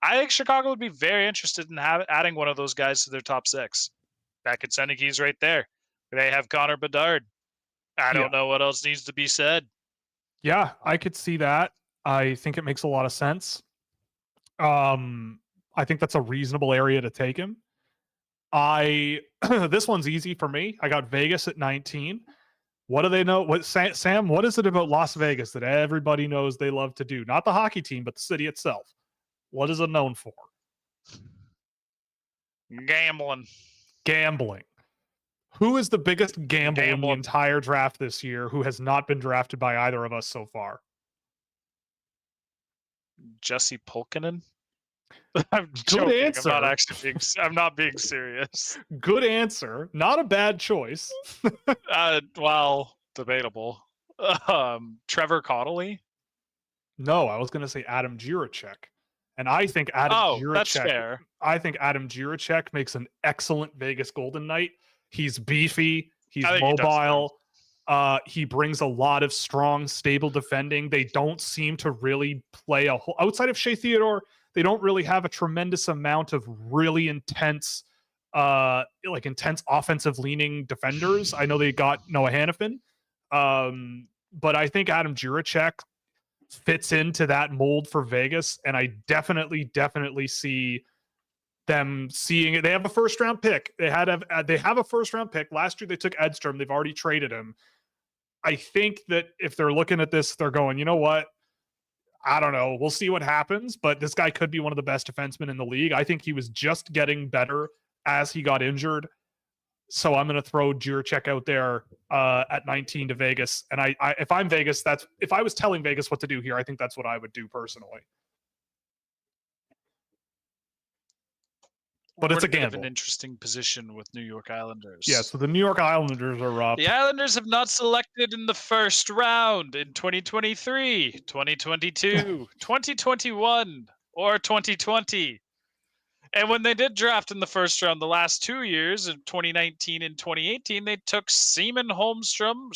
I think Chicago would be very interested in adding one of those guys to their top 6. Beckett Seneke's right there. They have Connor Bedard. I don't know what else needs to be said. Yeah, I could see that. I think it makes a lot of sense. I think that's a reasonable area to take him. This one's easy for me. I got Vegas at 19. What do they know? Sam, what is it about Las Vegas that everybody knows they love to do? Not the hockey team, but the city itself. What is it known for? Gambling. Who is the biggest gambler in the entire draft this year who has not been drafted by either of us so far? Jesse Pulkkinen. I'm Good joking. answer. I'm not being serious. Good answer. Not a bad choice. Well, debatable. Trevor Connolly. No, I was going to say Adam Jiricek. And I think Adam That's Jiricek. fair. I think Adam Jiricek makes an excellent Vegas Golden Knight. He's beefy. He's mobile. He brings a lot of strong, stable defending. They don't seem to really play a whole outside of Shea Theodore. They don't really have a tremendous amount of really intense, intense offensive leaning defenders. I know they got Noah Hannafin, but I think Adam Jiricek fits into that mold for Vegas, and I definitely see them seeing it. They have a first round pick. They have a first round pick. Last year they took Edstrom. They've already traded him. I think that if they're looking at this, they're going, you know what? I don't know. We'll see what happens, but this guy could be one of the best defensemen in the league. I think he was just getting better as he got injured. So I'm going to throw Jiricek out there at 19 to Vegas. And if I'm Vegas, if I was telling Vegas what to do here, I think that's what I would do personally. But it's a gamble. An interesting position with New York Islanders. Yeah, so the New York Islanders are up. The Islanders have not selected in the first round in 2023, 2022, 2021, or 2020. And when they did draft in the first round the last 2 years, in 2019 and 2018, they took Simon Holmstrom,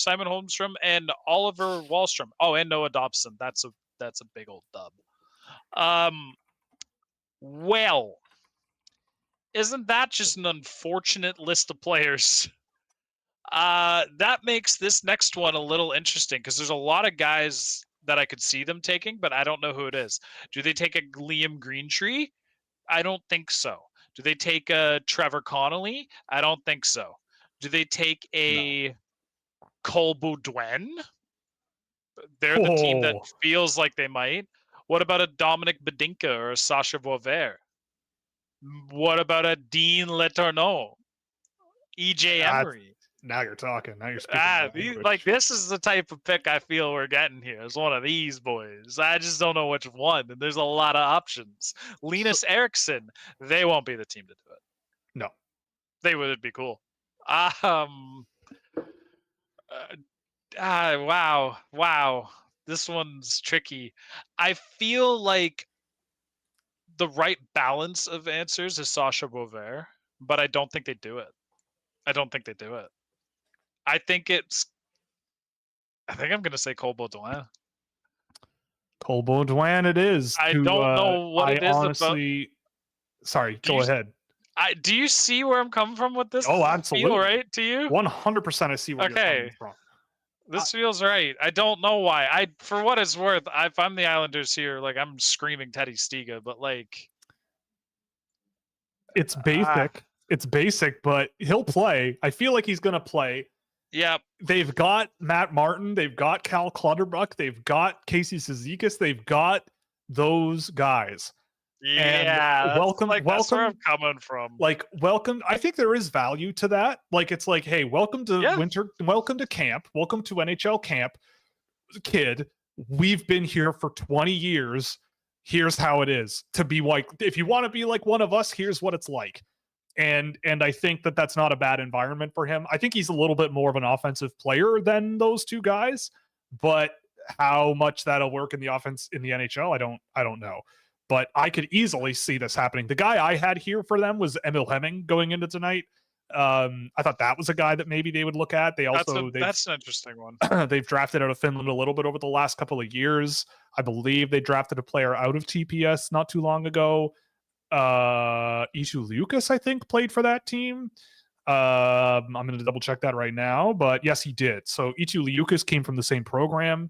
and Oliver Wahlstrom. Oh, and Noah Dobson. That's a big old dub. Well, isn't that just an unfortunate list of players? That makes this next one a little interesting because there's a lot of guys that I could see them taking, but I don't know who it is. Do they take a Liam Greentree? I don't think so. Do they take a Trevor Connolly? I don't think so. Do they take a Cole Baudouin? They're the team that feels like they might. What about a Dominic Bedinka or a Sasha Vauvert? What about a Dean Letourneau? EJ Emery? Now you're talking. Now you're speaking. Like this is the type of pick I feel we're getting here. It's one of these boys. I just don't know which one. And there's a lot of options. Linus Eriksson, they won't be the team to do it. No, they would be cool. Wow. This one's tricky. I feel like the right balance of answers is Sasha Vauvert, but I don't think they do it. I think I'm going to say Cole Baudouin. Cole Baudouin it is. I don't know what it is honestly, sorry, go ahead. Do you see where I'm coming from with this? Oh, absolutely. Feel right to you? 100% I see where you're coming from. This feels right. I don't know why. For what it's worth, if I'm the Islanders here, like I'm screaming Teddy Stiga, but like it's basic. It's basic, but he'll play. I feel like he's gonna play. Yeah. They've got Matt Martin, they've got Cal Clutterbuck, they've got Casey Cizikas, they've got those guys. Yeah, welcome. That's where I'm coming from. Welcome. I think there is value to that. It's like, hey, welcome to winter, welcome to camp, welcome to NHL camp, kid. We've been here for 20 years. Here's how it is to be like. If you want to be like one of us, here's what it's like. And I think that that's not a bad environment for him. I think he's a little bit more of an offensive player than those two guys, but how much that'll work in the offense in the NHL, I don't know. But I could easily see this happening. The guy I had here for them was Emil Hemming going into tonight. I thought that was a guy that maybe they would look at. That's an interesting one. They've drafted out of Finland a little bit over the last couple of years. I believe they drafted a player out of TPS not too long ago. Ishu Lucas, I think, played for that team. I'm going to double check that right now, but yes, he did. So Ishu Lucas came from the same program.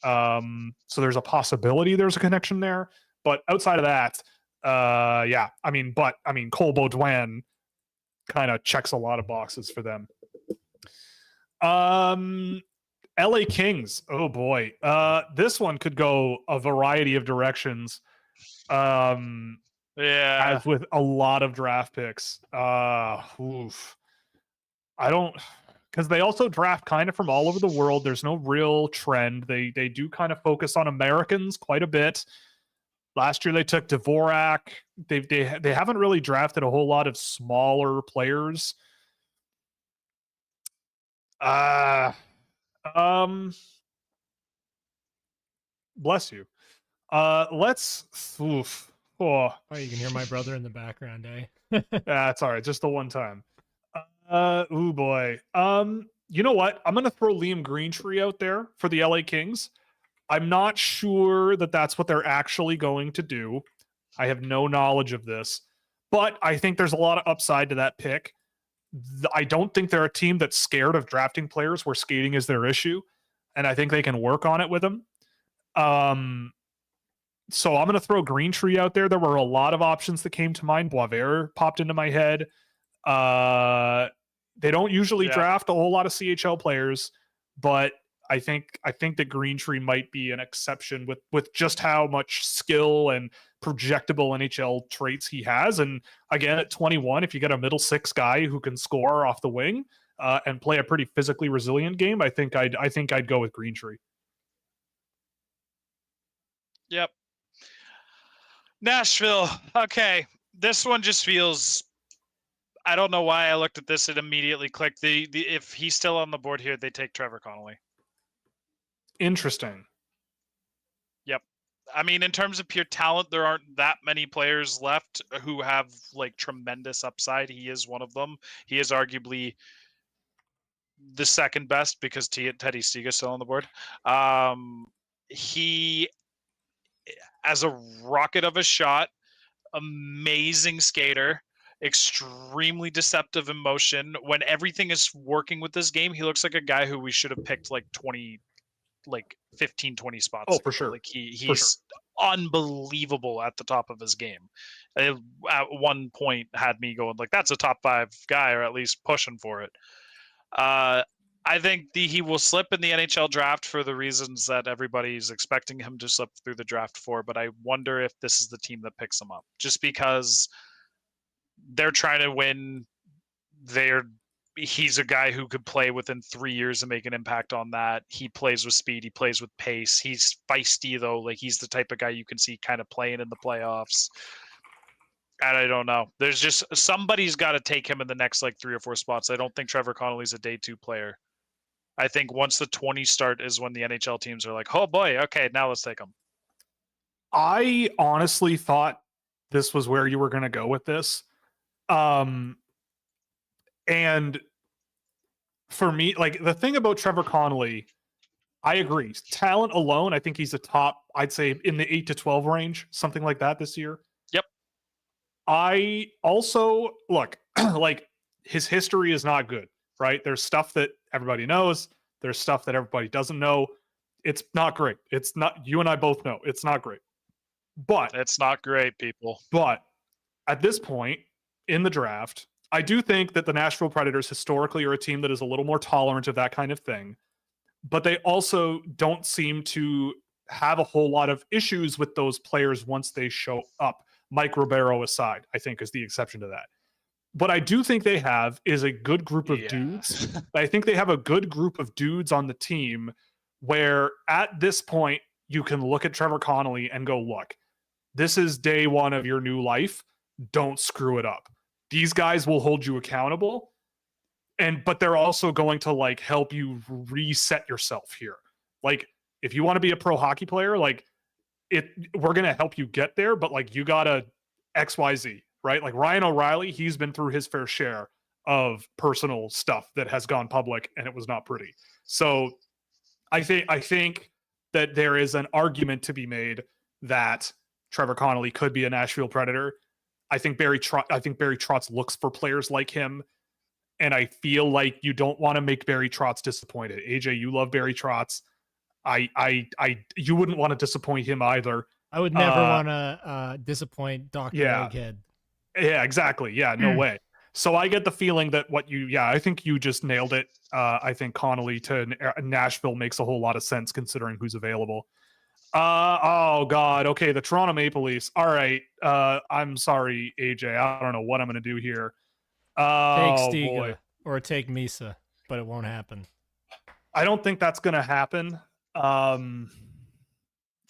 So there's a possibility there's a connection there. But outside of that, Cole Baudouin kind of checks a lot of boxes for them. LA Kings. Oh boy. This one could go a variety of directions. As with a lot of draft picks. I don't, because they also draft kind of from all over the world. There's no real trend. They do kind of focus on Americans quite a bit. Last year they took Dvorak. They haven't really drafted a whole lot of smaller players. Bless you. Let's. Oof. Oh, Oh, you can hear my brother in the background, eh? that's all right. Just the one time. Ooh boy. You know what? I'm gonna throw Liam Greentree out there for the LA Kings. I'm not sure that that's what they're actually going to do. I have no knowledge of this, but I think there's a lot of upside to that pick. I don't think they're a team that's scared of drafting players where skating is their issue, and I think they can work on it with them. So I'm going to throw Greentree out there. There were a lot of options that came to mind. Boisvert popped into my head. They don't usually draft a whole lot of CHL players, but I think that Greentree might be an exception with just how much skill and projectable NHL traits he has. And again, at 21, if you get a middle six guy who can score off the wing and play a pretty physically resilient game, I think I'd go with Greentree. Yep. Nashville. Okay. This one just feels, I don't know why I looked at this and immediately clicked. If he's still on the board here, they take Trevor Connolly. Interesting. Yep. I mean, in terms of pure talent, there aren't that many players left who have like tremendous upside. He is one of them. He is arguably the second best because Teddy Stiga's still on the board. He, as a rocket of a shot, amazing skater, extremely deceptive in motion. When everything is working with this game, he looks like a guy who we should have picked like 15, 20 spots. Oh, for sure. Like he's unbelievable at the top of his game. It, at one point had me going like, that's a top 5 guy, or at least pushing for it. I think he will slip in the NHL draft for the reasons that everybody's expecting him to slip through the draft for, but I wonder if this is the team that picks him up. Just because they're trying to win, he's a guy who could play within 3 years and make an impact on that. He plays with speed, he plays with pace. He's feisty though, like he's the type of guy you can see kind of playing in the playoffs. And I don't know. There's just somebody's got to take him in the next like 3 or 4 spots. I don't think Trevor Connolly's a day 2 player. I think once the 20 start is when the NHL teams are like, oh boy, okay, now let's take him. I honestly thought this was where you were going to go with this. And for me, like the thing about Trevor Connolly, I agree. Talent alone, I think he's a top, I'd say in the 8 to 12 range, something like that this year. Yep. I also, look, like his history is not good, right? There's stuff that everybody knows. There's stuff that everybody doesn't know. It's not great. It's not, you and I both know it's not great. But it's not great, people. But at this point in the draft, I do think that the Nashville Predators historically are a team that is a little more tolerant of that kind of thing. But they also don't seem to have a whole lot of issues with those players once they show up. Mike Ribeiro aside, I think is the exception to that. What I do think they have is a good group of dudes. I think they have a good group of dudes on the team where at this point you can look at Trevor Connolly and go, look, this is day 1 of your new life. Don't screw it up. These guys will hold you accountable. But they're also going to like help you reset yourself here. Like if you want to be a pro hockey player, like we're going to help you get there, but like you got to XYZ, right? Like Ryan O'Reilly, he's been through his fair share of personal stuff that has gone public and it was not pretty. So I think that there is an argument to be made that Trevor Connolly could be a Nashville Predator. I think Barry Trotz looks for players like him. And I feel like you don't want to make Barry Trotz disappointed. AJ, you love Barry Trotz. You wouldn't want to disappoint him either. I would never want to disappoint Dr. Egghead. Yeah, exactly. Yeah, no way. So I get the feeling that I think you just nailed it. I think Connolly to Nashville makes a whole lot of sense considering who's available. Oh God. Okay, the Toronto Maple Leafs. All right. I'm sorry, AJ. I don't know what I'm going to do here. Take Stiga boy. or take Misa, but it won't happen. I don't think that's going to happen.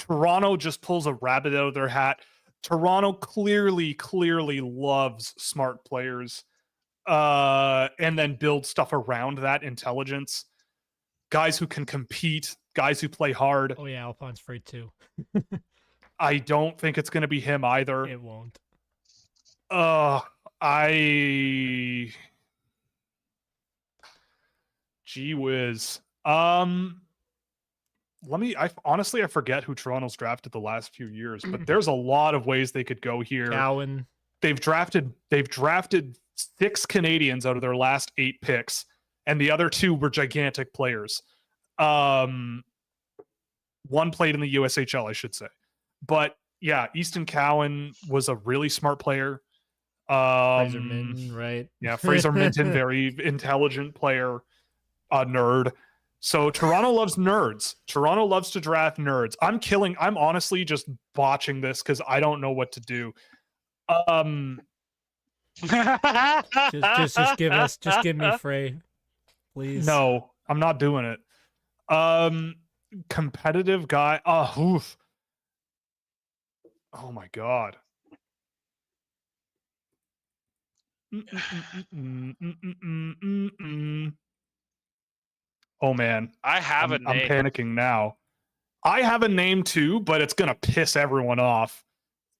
Toronto just pulls a rabbit out of their hat. Toronto clearly loves smart players, and then build stuff around that intelligence. Guys who can compete, guys who play hard. Oh yeah, Alphonse Frey too. I don't think it's going to be him either. It won't. I gee whiz. Honestly I forget who Toronto's drafted the last few years, but there's a lot of ways they could go here. Cowan. They've drafted 6 Canadians out of their last 8 picks, and the other 2 were gigantic players. One played in the USHL, I should say. But yeah, Easton Cowan was a really smart player. Fraser Minton, right? Yeah, Fraser Minton, very intelligent player, a nerd. So Toronto loves nerds. Toronto loves to draft nerds. I'm honestly just botching this because I don't know what to do. Just give me Frey, please. No, I'm not doing it. Competitive guy. Oof. Oh my god. Oh man, I have a name. I'm panicking now. I have a name too, but it's gonna piss everyone off.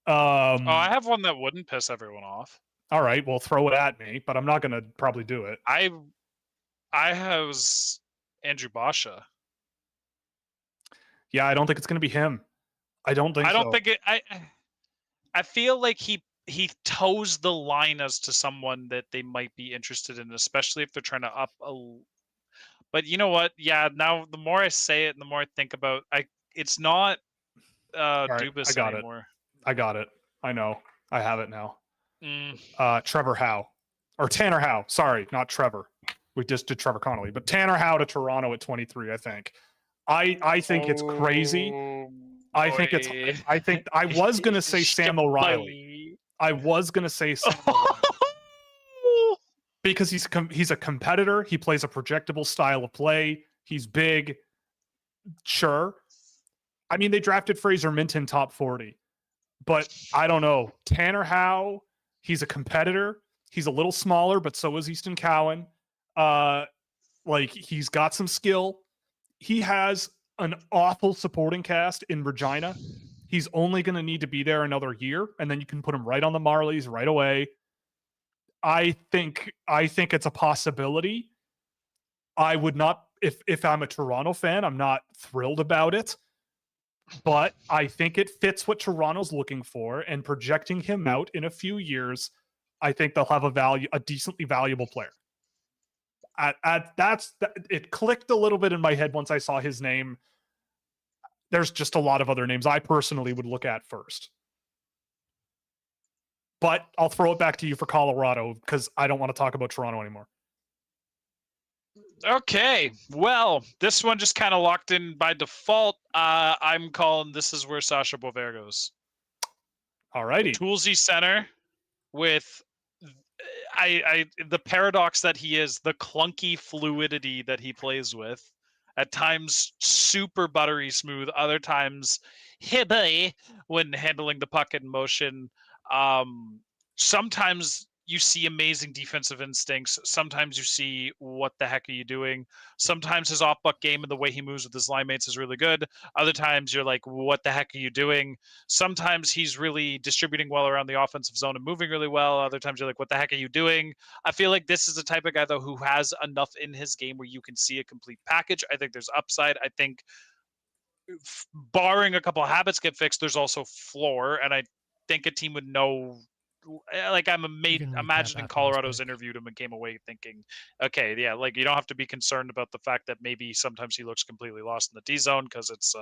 I have one that wouldn't piss everyone off. All right, well, throw it at me, but I'm not gonna probably do it. I have Andrew Basha. Yeah, I don't think it's gonna be him. I don't think it. I feel like he toes the line as to someone that they might be interested in, especially if they're trying to up a. But you know what? Yeah, now the more I say it and the more I think about it's not Dubas anymore. I got it. I know. I have it now. Mm. Trevor Howe. Or Tanner Howe. Sorry, not Trevor. We just did Trevor Connolly. But Tanner Howe to Toronto at 23, I think. I think it's crazy. I was gonna say Sam O'Reilly. Because he's a competitor. He plays a projectable style of play. He's big. Sure. I mean, they drafted Fraser Minton top 40. But I don't know. Tanner Howe, he's a competitor. He's a little smaller, but so is Easton Cowan. He's got some skill. He has an awful supporting cast in Regina. He's only going to need to be there another year, and then you can put him right on the Marlies right away. I think it's a possibility. I would not, if I'm a Toronto fan, I'm not thrilled about it. But I think it fits what Toronto's looking for, and projecting him out in a few years, I think they'll have a decently valuable player. It clicked a little bit in my head once I saw his name. There's just a lot of other names I personally would look at first. But I'll throw it back to you for Colorado because I don't want to talk about Toronto anymore. Okay, well, this one just kind of locked in by default. I'm calling this is where Sasha Bover goes. All righty. Toolsy center with the paradox that he is, the clunky fluidity that he plays with. At times super buttery smooth, other times hibby when handling the puck in motion. Sometimes you see amazing defensive instincts. Sometimes you see, what the heck are you doing? Sometimes his off-puck game and the way he moves with his line mates is really good. Other times you're like, what the heck are you doing? Sometimes he's really distributing well around the offensive zone and moving really well. Other times you're like, what the heck are you doing? I feel like this is the type of guy, though, who has enough in his game where you can see a complete package. I think there's upside. I think barring a couple of habits get fixed, there's also floor. And I think a team would know. Like I'm imagining Colorado's interviewed him and came away thinking, okay, yeah, like you don't have to be concerned about the fact that maybe sometimes he looks completely lost in the D zone because it's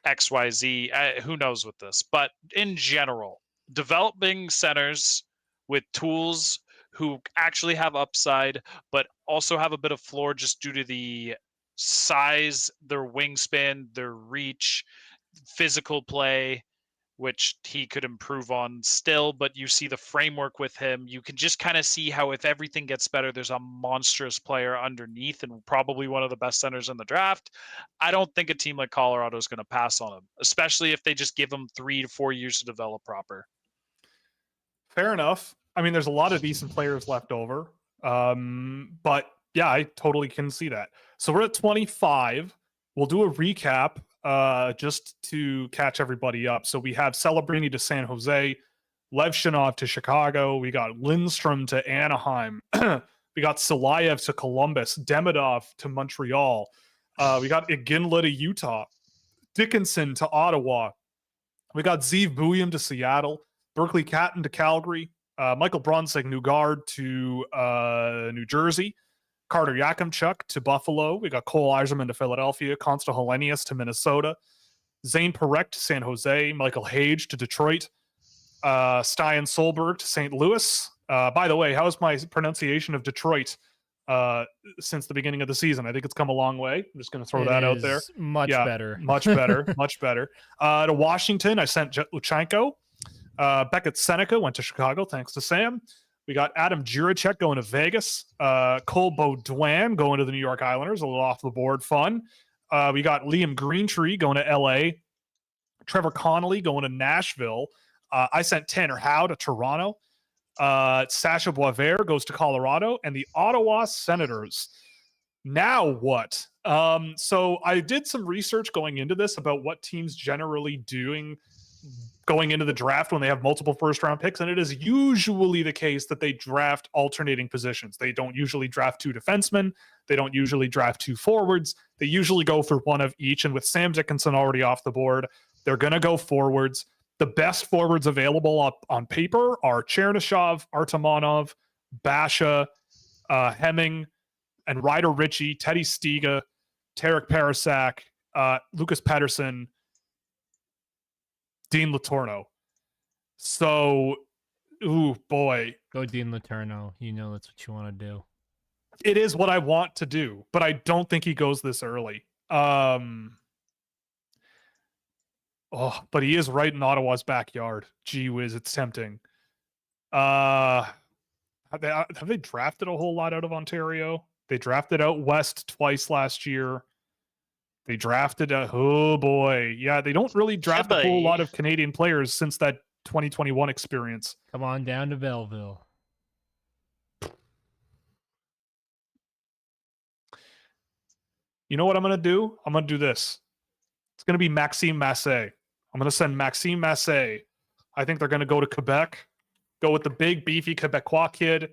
XYZ. Who knows with this? But in general, developing centers with tools who actually have upside, but also have a bit of floor just due to the size, their wingspan, their reach, physical play. which he could improve on still, but you see the framework with him. You can just kind of see how if everything gets better, there's a monstrous player underneath and probably one of the best centers in the draft. I don't think a team like Colorado is going to pass on him, especially if they just give him 3 to 4 years to develop proper. Fair enough. I mean, there's a lot of decent players left over. But yeah, I totally can see that. So we're at 25. We'll do a recap just to catch everybody up. So we have Celebrini to San Jose, Levshinov to Chicago. We got Lindstrom to Anaheim. We got Silayev to Columbus, Demidov to Montreal. We got Iginla to Utah, Dickinson to Ottawa. We got Zeev Buium to Seattle, Berkeley Catton to Calgary, Michael Bronzek, New Guard to New Jersey, Carter Yakimchuk to Buffalo. We got Cole Eiserman to Philadelphia, Consta Helenius to Minnesota, Zane Parekh to San Jose, Michael Hage to Detroit, Stian Solberg to St. Louis. By the way, how's my pronunciation of Detroit since the beginning of the season? I think it's come a long way. I'm just going to throw that out there. Much better. Much better. Much better. To Washington, I sent Jet Luchenko. Beckett Seneca went to Chicago, thanks to Sam. We got Adam Jiricek going to Vegas. Cole Baudouin going to the New York Islanders, a little off the board fun. We got Liam Greentree going to LA. Trevor Connolly going to Nashville. I sent Tanner Howe to Toronto. Sasha Boisvert goes to Colorado. And the Ottawa Senators. Now what? So I did some research going into this about what teams generally doing going into the draft when they have multiple first-round picks, and it is usually the case that they draft alternating positions. They don't usually draft 2 defensemen. They don't usually draft 2 forwards. They usually go for one of each, and with Sam Dickinson already off the board, they're going to go forwards. The best forwards available on paper are Chernyshov, Artemonov, Basha, Hemming, and Ryder Ritchie, Teddy Stiga, Tarek Parasak, Lucas Pettersson, Dean Letourneau. So, ooh, boy. Go Dean Letourneau. You know that's what you want to do. It is what I want to do, but I don't think he goes this early. But he is right in Ottawa's backyard. Gee whiz, it's tempting. Have they drafted a whole lot out of Ontario? They drafted out West twice last year. They drafted oh boy. Yeah, they don't really draft a whole lot of Canadian players since that 2021 experience. Come on down to Belleville. You know what I'm going to do? I'm going to do this. It's going to be Maxime Massé. I'm going to send Maxime Massé. I think they're going to go to Quebec. Go with the big, beefy Quebecois kid.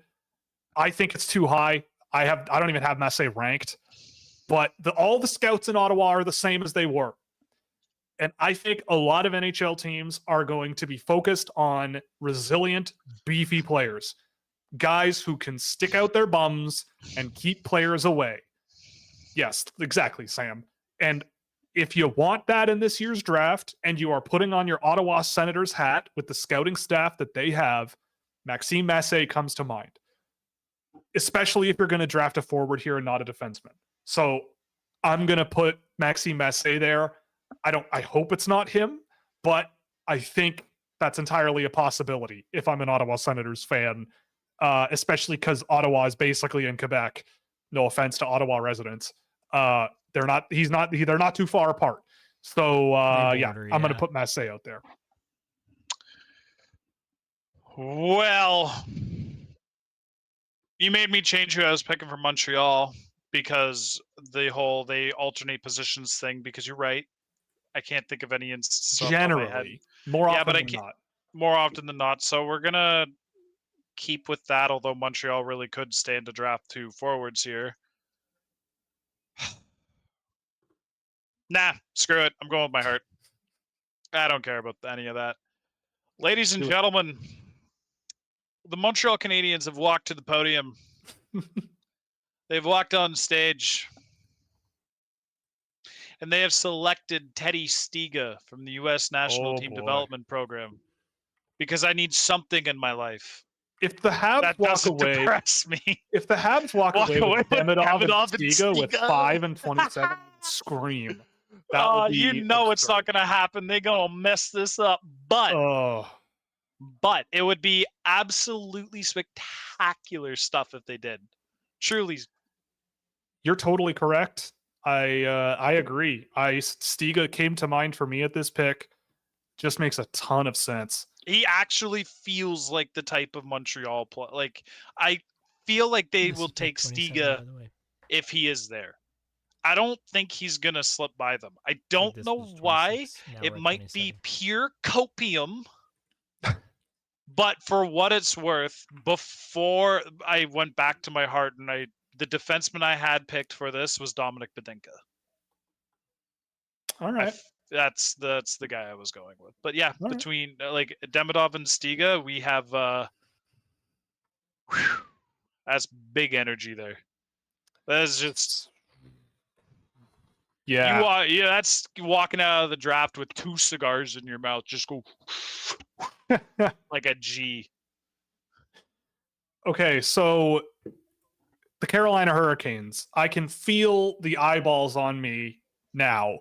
I think it's too high. I don't even have Massé ranked. But all the scouts in Ottawa are the same as they were. And I think a lot of NHL teams are going to be focused on resilient, beefy players. Guys who can stick out their bums and keep players away. Yes, exactly, Sam. And if you want that in this year's draft and you are putting on your Ottawa Senators hat with the scouting staff that they have, Maxime Massé comes to mind. Especially if you're going to draft a forward here and not a defenseman. So I'm going to put Maxime Massé there. I hope it's not him, but I think that's entirely a possibility if I'm an Ottawa Senators fan, especially because Ottawa is basically in Quebec. No offense to Ottawa residents. They're not too far apart. So I'm going to put Massé out there. Well, you made me change who I was picking for Montreal because they alternate positions thing, because you're right. I can't think of any instances. Generally, more often than not. More often than not. So we're going to keep with that, although Montreal really could stand to draft 2 forwards here. Nah, screw it. I'm going with my heart. I don't care about any of that. Ladies and gentlemen, the Montreal Canadiens have walked to the podium. They've walked on stage. And they have selected Teddy Stiga from the U.S. National Team Development Program. Because I need something in my life. If the Habs walk away, depress me. If the Habs walk away with Demidov and Stiga with 5 and 27, scream. That will be you know it's absurd. not going to happen. They're going to mess this up. Oh, But it would be absolutely spectacular stuff if they did. Truly. you're totally correct. I agree. Stiga came to mind for me at this pick. Just makes a ton of sense. He actually feels like the type of Montreal play. Like, I feel like they This will is pick take 27, Stiga by the way. if he is there. I don't think he's going to slip by them. I don't This know was why. 26, now It we're at might be 27. pure copium. But for what it's worth, before I went back to my heart and the defenseman I had picked for this was Dominic Bedinka. All right. That's the guy I was going with. But yeah, All right. between like Demidov and Stiga, we have that's big energy there. That's just Yeah. that's walking out of the draft with 2 cigars in your mouth. Just go like a G. Okay, so the Carolina Hurricanes. I can feel the eyeballs on me now.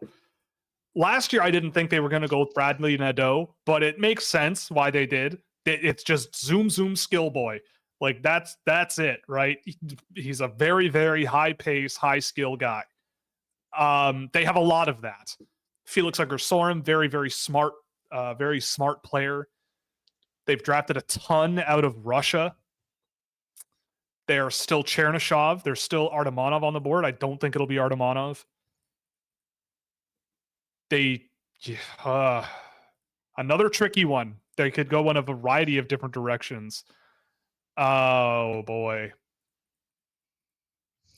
Last year, I didn't think they were going to go with Bradley Nadeau, but it makes sense why they did. It's just zoom skill boy. Like that's it, right? He's a very, very high pace, high skill guy. They have a lot of that. Felix Aguirre-Sorum, very smart player. They've drafted a ton out of Russia. There's still Chernyshov. There's still Artemonov on the board. I don't think it'll be Artemonov. Another tricky one. They could go in a variety of different directions. Oh boy.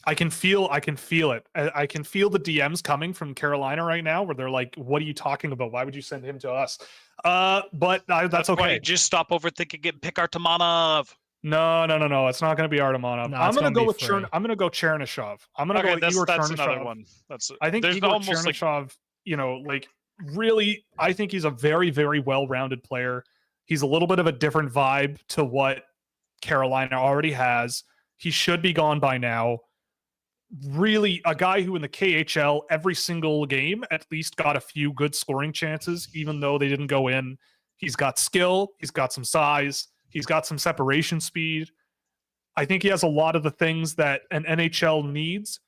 I can feel it. I can feel the DMs coming from Carolina right now where they're like, what are you talking about? Why would you send him to us? But that's okay. Why, just stop overthinking it. Pick Artemonov. No. It's not going to be Artemonov. No, I'm going to go with Frey. I'm going to go Chernyshov. I'm going to go with Igor that's Chernyshov. another one. I think Igor Chernyshov, really, I think he's a very, very well-rounded player. He's a little bit of a different vibe to what Carolina already has. He should be gone by now. Really, a guy who in the KHL every single game at least got a few good scoring chances, even though they didn't go in. He's got skill. He's got some size. He's got some separation speed. I think he has a lot of the things that an NHL needs,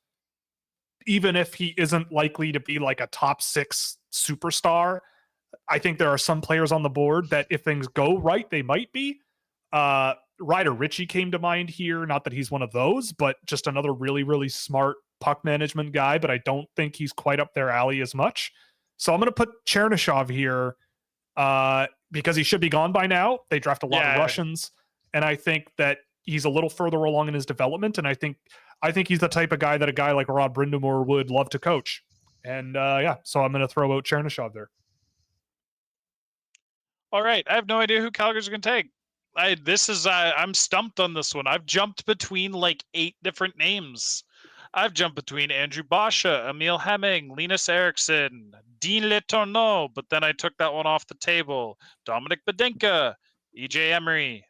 even if he isn't likely to be like a top 6 superstar. I think there are some players on the board that if things go right, they might be. Ryder Ritchie came to mind here. Not that he's one of those, but just another really, really smart puck management guy, but I don't think he's quite up their alley as much. So I'm going to put Chernyshov here because he should be gone by now. They draft a lot of Russians, and I think that he's a little further along in his development, and I think he's the type of guy that a guy like Rod Brindamore would love to coach. And so I'm going to throw out Chernyshov there. All right. I have no idea who Calgary's going to take. I'm stumped on this one. I've jumped between like 8 different names. I've jumped between Andrew Basha, Emil Hemming, Linus Eriksson, Dean Letourneau, but then I took that one off the table. Dominic Bedinka, EJ Emery.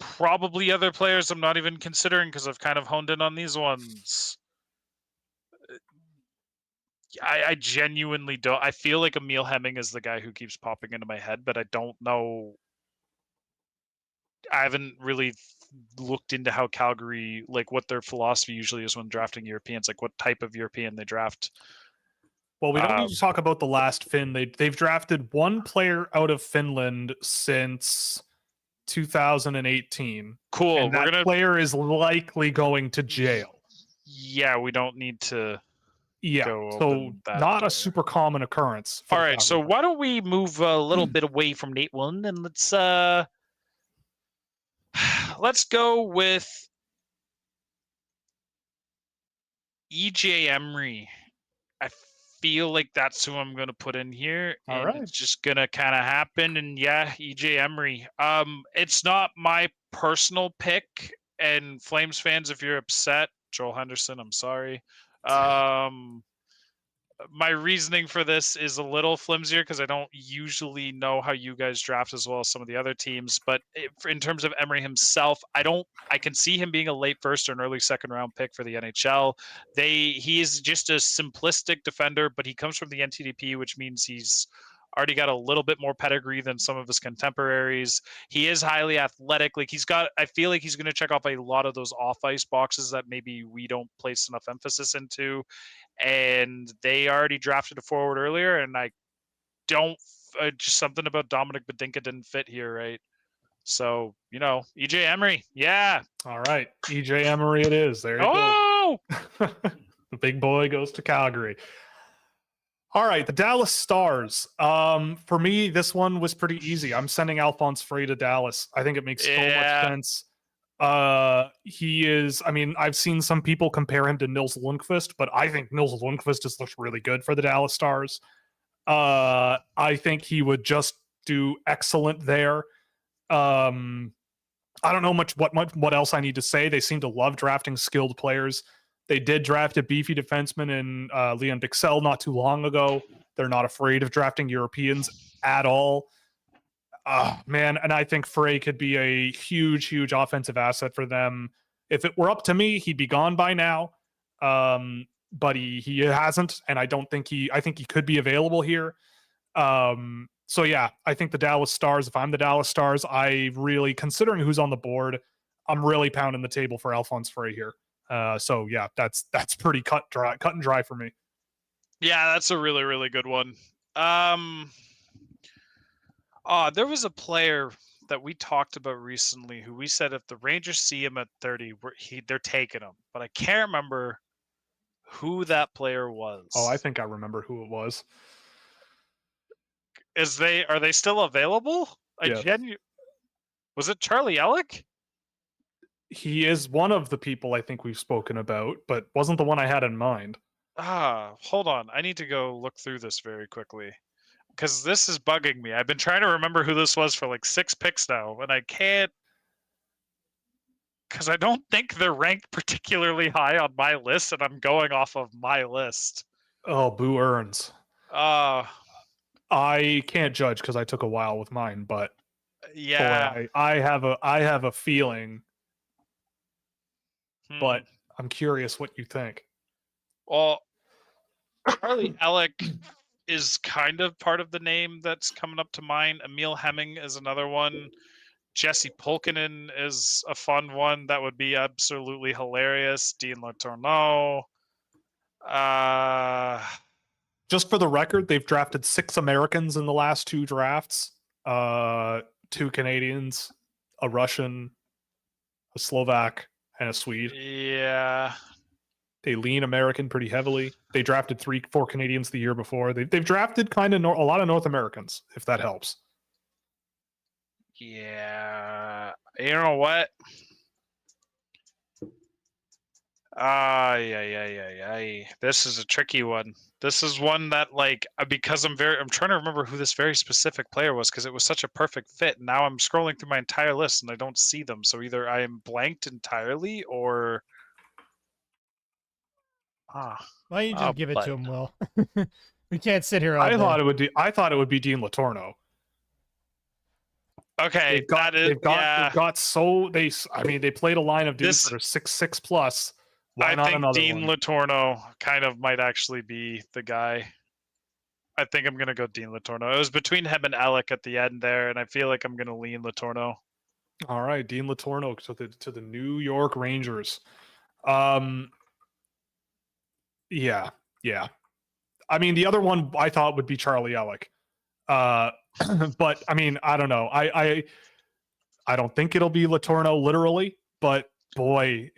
Probably other players I'm not even considering because I've kind of honed in on these ones. I genuinely don't. I feel like Emil Hemming is the guy who keeps popping into my head, but I don't know. I haven't really looked into how Calgary, like what their philosophy usually is when drafting Europeans, like what type of European they draft. Well, we don't need to talk about the last Finn. They've drafted one player out of Finland since 2018. Cool. And that player is likely going to jail. Yeah, we don't need to. Yeah, so not a super common occurrence. All right, so why don't we move a little bit away from Nate Woolen and let's go with EJ Emery. I feel like that's who I'm going to put in here. All right. It's just going to kind of happen. And yeah, EJ Emery. It's not my personal pick. And Flames fans, if you're upset, Joel Henderson, I'm sorry. my reasoning for this is a little flimsier because I don't usually know how you guys draft as well as some of the other teams. But in terms of Emery himself, I can see him being a late first or an early second round pick for the NHL. He is just a simplistic defender, but he comes from the NTDP, which means he's already got a little bit more pedigree than some of his contemporaries. He is highly athletic. Like I feel like he's going to check off a lot of those off ice boxes that maybe we don't place enough emphasis into. And they already drafted a forward earlier, and I don't just something about Dominic Badinka didn't fit here, right? So EJ Emery, yeah. All right, EJ Emery, it is. There you go. The big boy goes to Calgary. All right, the Dallas Stars. For me, this one was pretty easy. I'm sending Alphonse Frey to Dallas. I think it makes so much sense. He is, I mean, I've seen some people compare him to Nils Lundqvist, but I think Nils Lundqvist just looks really good for the Dallas Stars. I think he would just do excellent there. I don't know what else I need to say. They seem to love drafting skilled players. They did draft a beefy defenseman in Leon Bixel not too long ago. They're not afraid of drafting Europeans at all. Man, and I think Frey could be a huge offensive asset for them. If it were up to me, he'd be gone by now. But he hasn't, and I think he could be available here. So yeah, I think the Dallas Stars, if I'm the Dallas Stars, I really, considering who's on the board, I'm really pounding the table for Alphonse Frey here. So yeah, that's pretty cut and dry for me. Yeah, that's a really, really good one. There was a player that we talked about recently who we said if the Rangers see him at 30, they're taking him. But I can't remember who that player was. Oh, I think I remember who it was. Are they still available? Yeah. Was it Charlie Ellick? He is one of the people I think we've spoken about, but wasn't the one I had in mind. Hold on. I need to go look through this very quickly. Because this is bugging me. I've been trying to remember who this was for like 6 picks now, and I can't. Because I don't think they're ranked particularly high on my list, and I'm going off of my list. Oh, Boo Earns. I can't judge because I took a while with mine, but yeah, boy, I have a feeling. But I'm curious what you think. Well, Charlie Ellick is kind of part of the name that's coming up to mind. Emil Hemming is another one. Jesse Pulkkinen is a fun one. That would be absolutely hilarious. Dean Letourneau. Just for the record, they've drafted 6 Americans in the last 2 drafts. 2 Canadians, a Russian, a Slovak, and a Swede. Yeah. They lean American pretty heavily. They drafted 3-4 Canadians the year before. They've drafted kind of a lot of North Americans, if that helps. Yeah. You know what? This is a tricky one. This is one that, like, because I'm trying to remember who this very specific player was because it was such a perfect fit. Now I'm scrolling through my entire list and I don't see them. So either I am blanked entirely or. Why don't you just give it to him, Will? We can't sit here all day. I thought it would be Dean Letourneau. Okay, they played a line of dudes that are 6'6" plus. I think Dean Letourneau kind of might actually be the guy. I think I'm gonna go Dean Letourneau. It was between him and Alec at the end there, and I feel like I'm gonna lean Letourneau. All right, Dean Letourneau to the New York Rangers. Yeah. I mean, the other one I thought would be Charlie Ellick. But I mean, I don't know. I don't think it'll be Letourneau literally, but boy,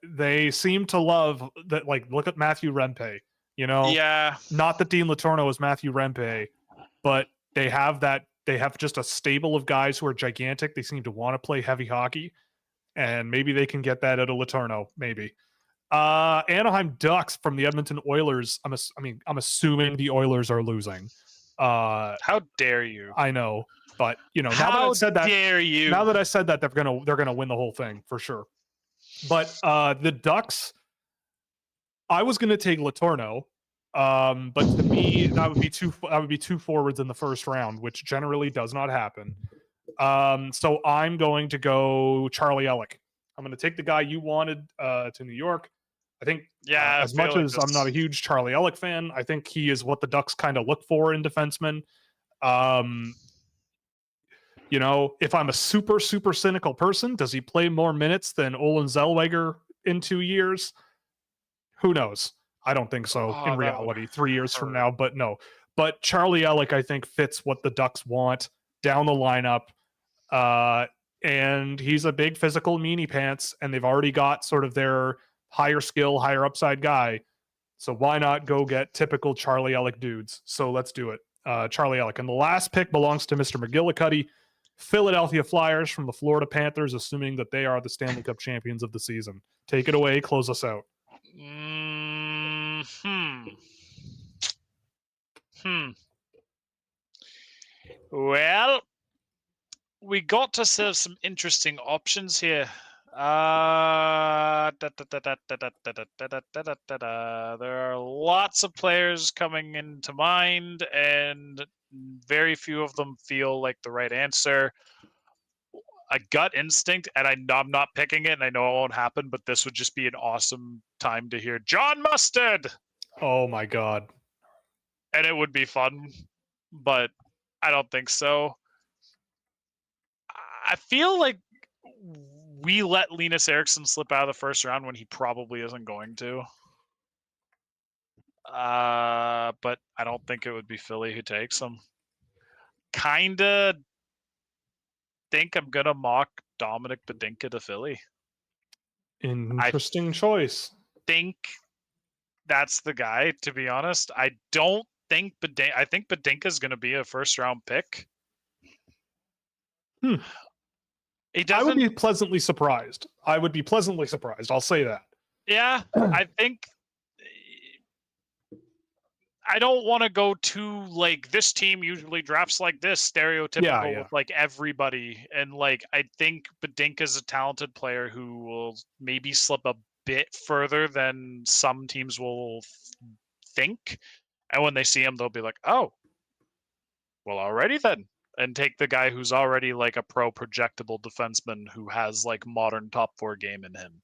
they seem to love that. Like, look at Matthew Rempe. Yeah. Not that Dean Letourneau is Matthew Rempe, but they have just a stable of guys who are gigantic. They seem to want to play heavy hockey, and maybe they can get that out of Letourneau. Maybe. Anaheim Ducks from the Edmonton Oilers. I'm assuming the Oilers are losing. How dare you? I know, but now that I said that, they're gonna win the whole thing for sure. But the Ducks, I was gonna take Letourneau, But to me, that would be two forwards in the first round, which generally does not happen. So I'm going to go Charlie Ellick. I'm going to take the guy you wanted to New York. I think as much as I'm not a huge Charlie Ellick fan, I think he is what the Ducks kind of look for in defensemen. If I'm a super, super cynical person, does he play more minutes than Olin Zellweger in 2 years? Who knows? I don't think so in reality, 3 years from now, but no. But Charlie Ellick, I think, fits what the Ducks want down the lineup. And he's a big physical meanie pants, and they've already got sort of their higher skill, higher upside guy. So why not go get typical Charlie Ellick dudes? So let's do it. Charlie Ellick. And the last pick belongs to Mr. McGillicuddy, Philadelphia Flyers from the Florida Panthers, assuming that they are the Stanley Cup champions of the season. Take it away. Close us out. Well, we got to serve some interesting options here. There are lots of players coming into mind, and very few of them feel like the right answer. A gut instinct, and I'm not picking it, and I know it won't happen, but this would just be an awesome time to hear John Mustard. Oh my God. And it would be fun, but I don't think so. I feel like we let Linus Eriksson slip out of the first round when he probably isn't going to. But I don't think it would be Philly who takes him. Kinda think I'm gonna mock Dominic Badinka to Philly. Interesting choice. Think that's the guy, to be honest. I don't think I think Badinka's gonna be a first round pick. I would be pleasantly surprised. I'll say that. Yeah, I think I don't want to go too like this team usually drafts like this stereotypical with like everybody, and like I think Badinka's a talented player who will maybe slip a bit further than some teams will think, and when they see him they'll be like, oh, well, already then, and take the guy who's already like a pro projectable defenseman who has like modern top 4 game in him.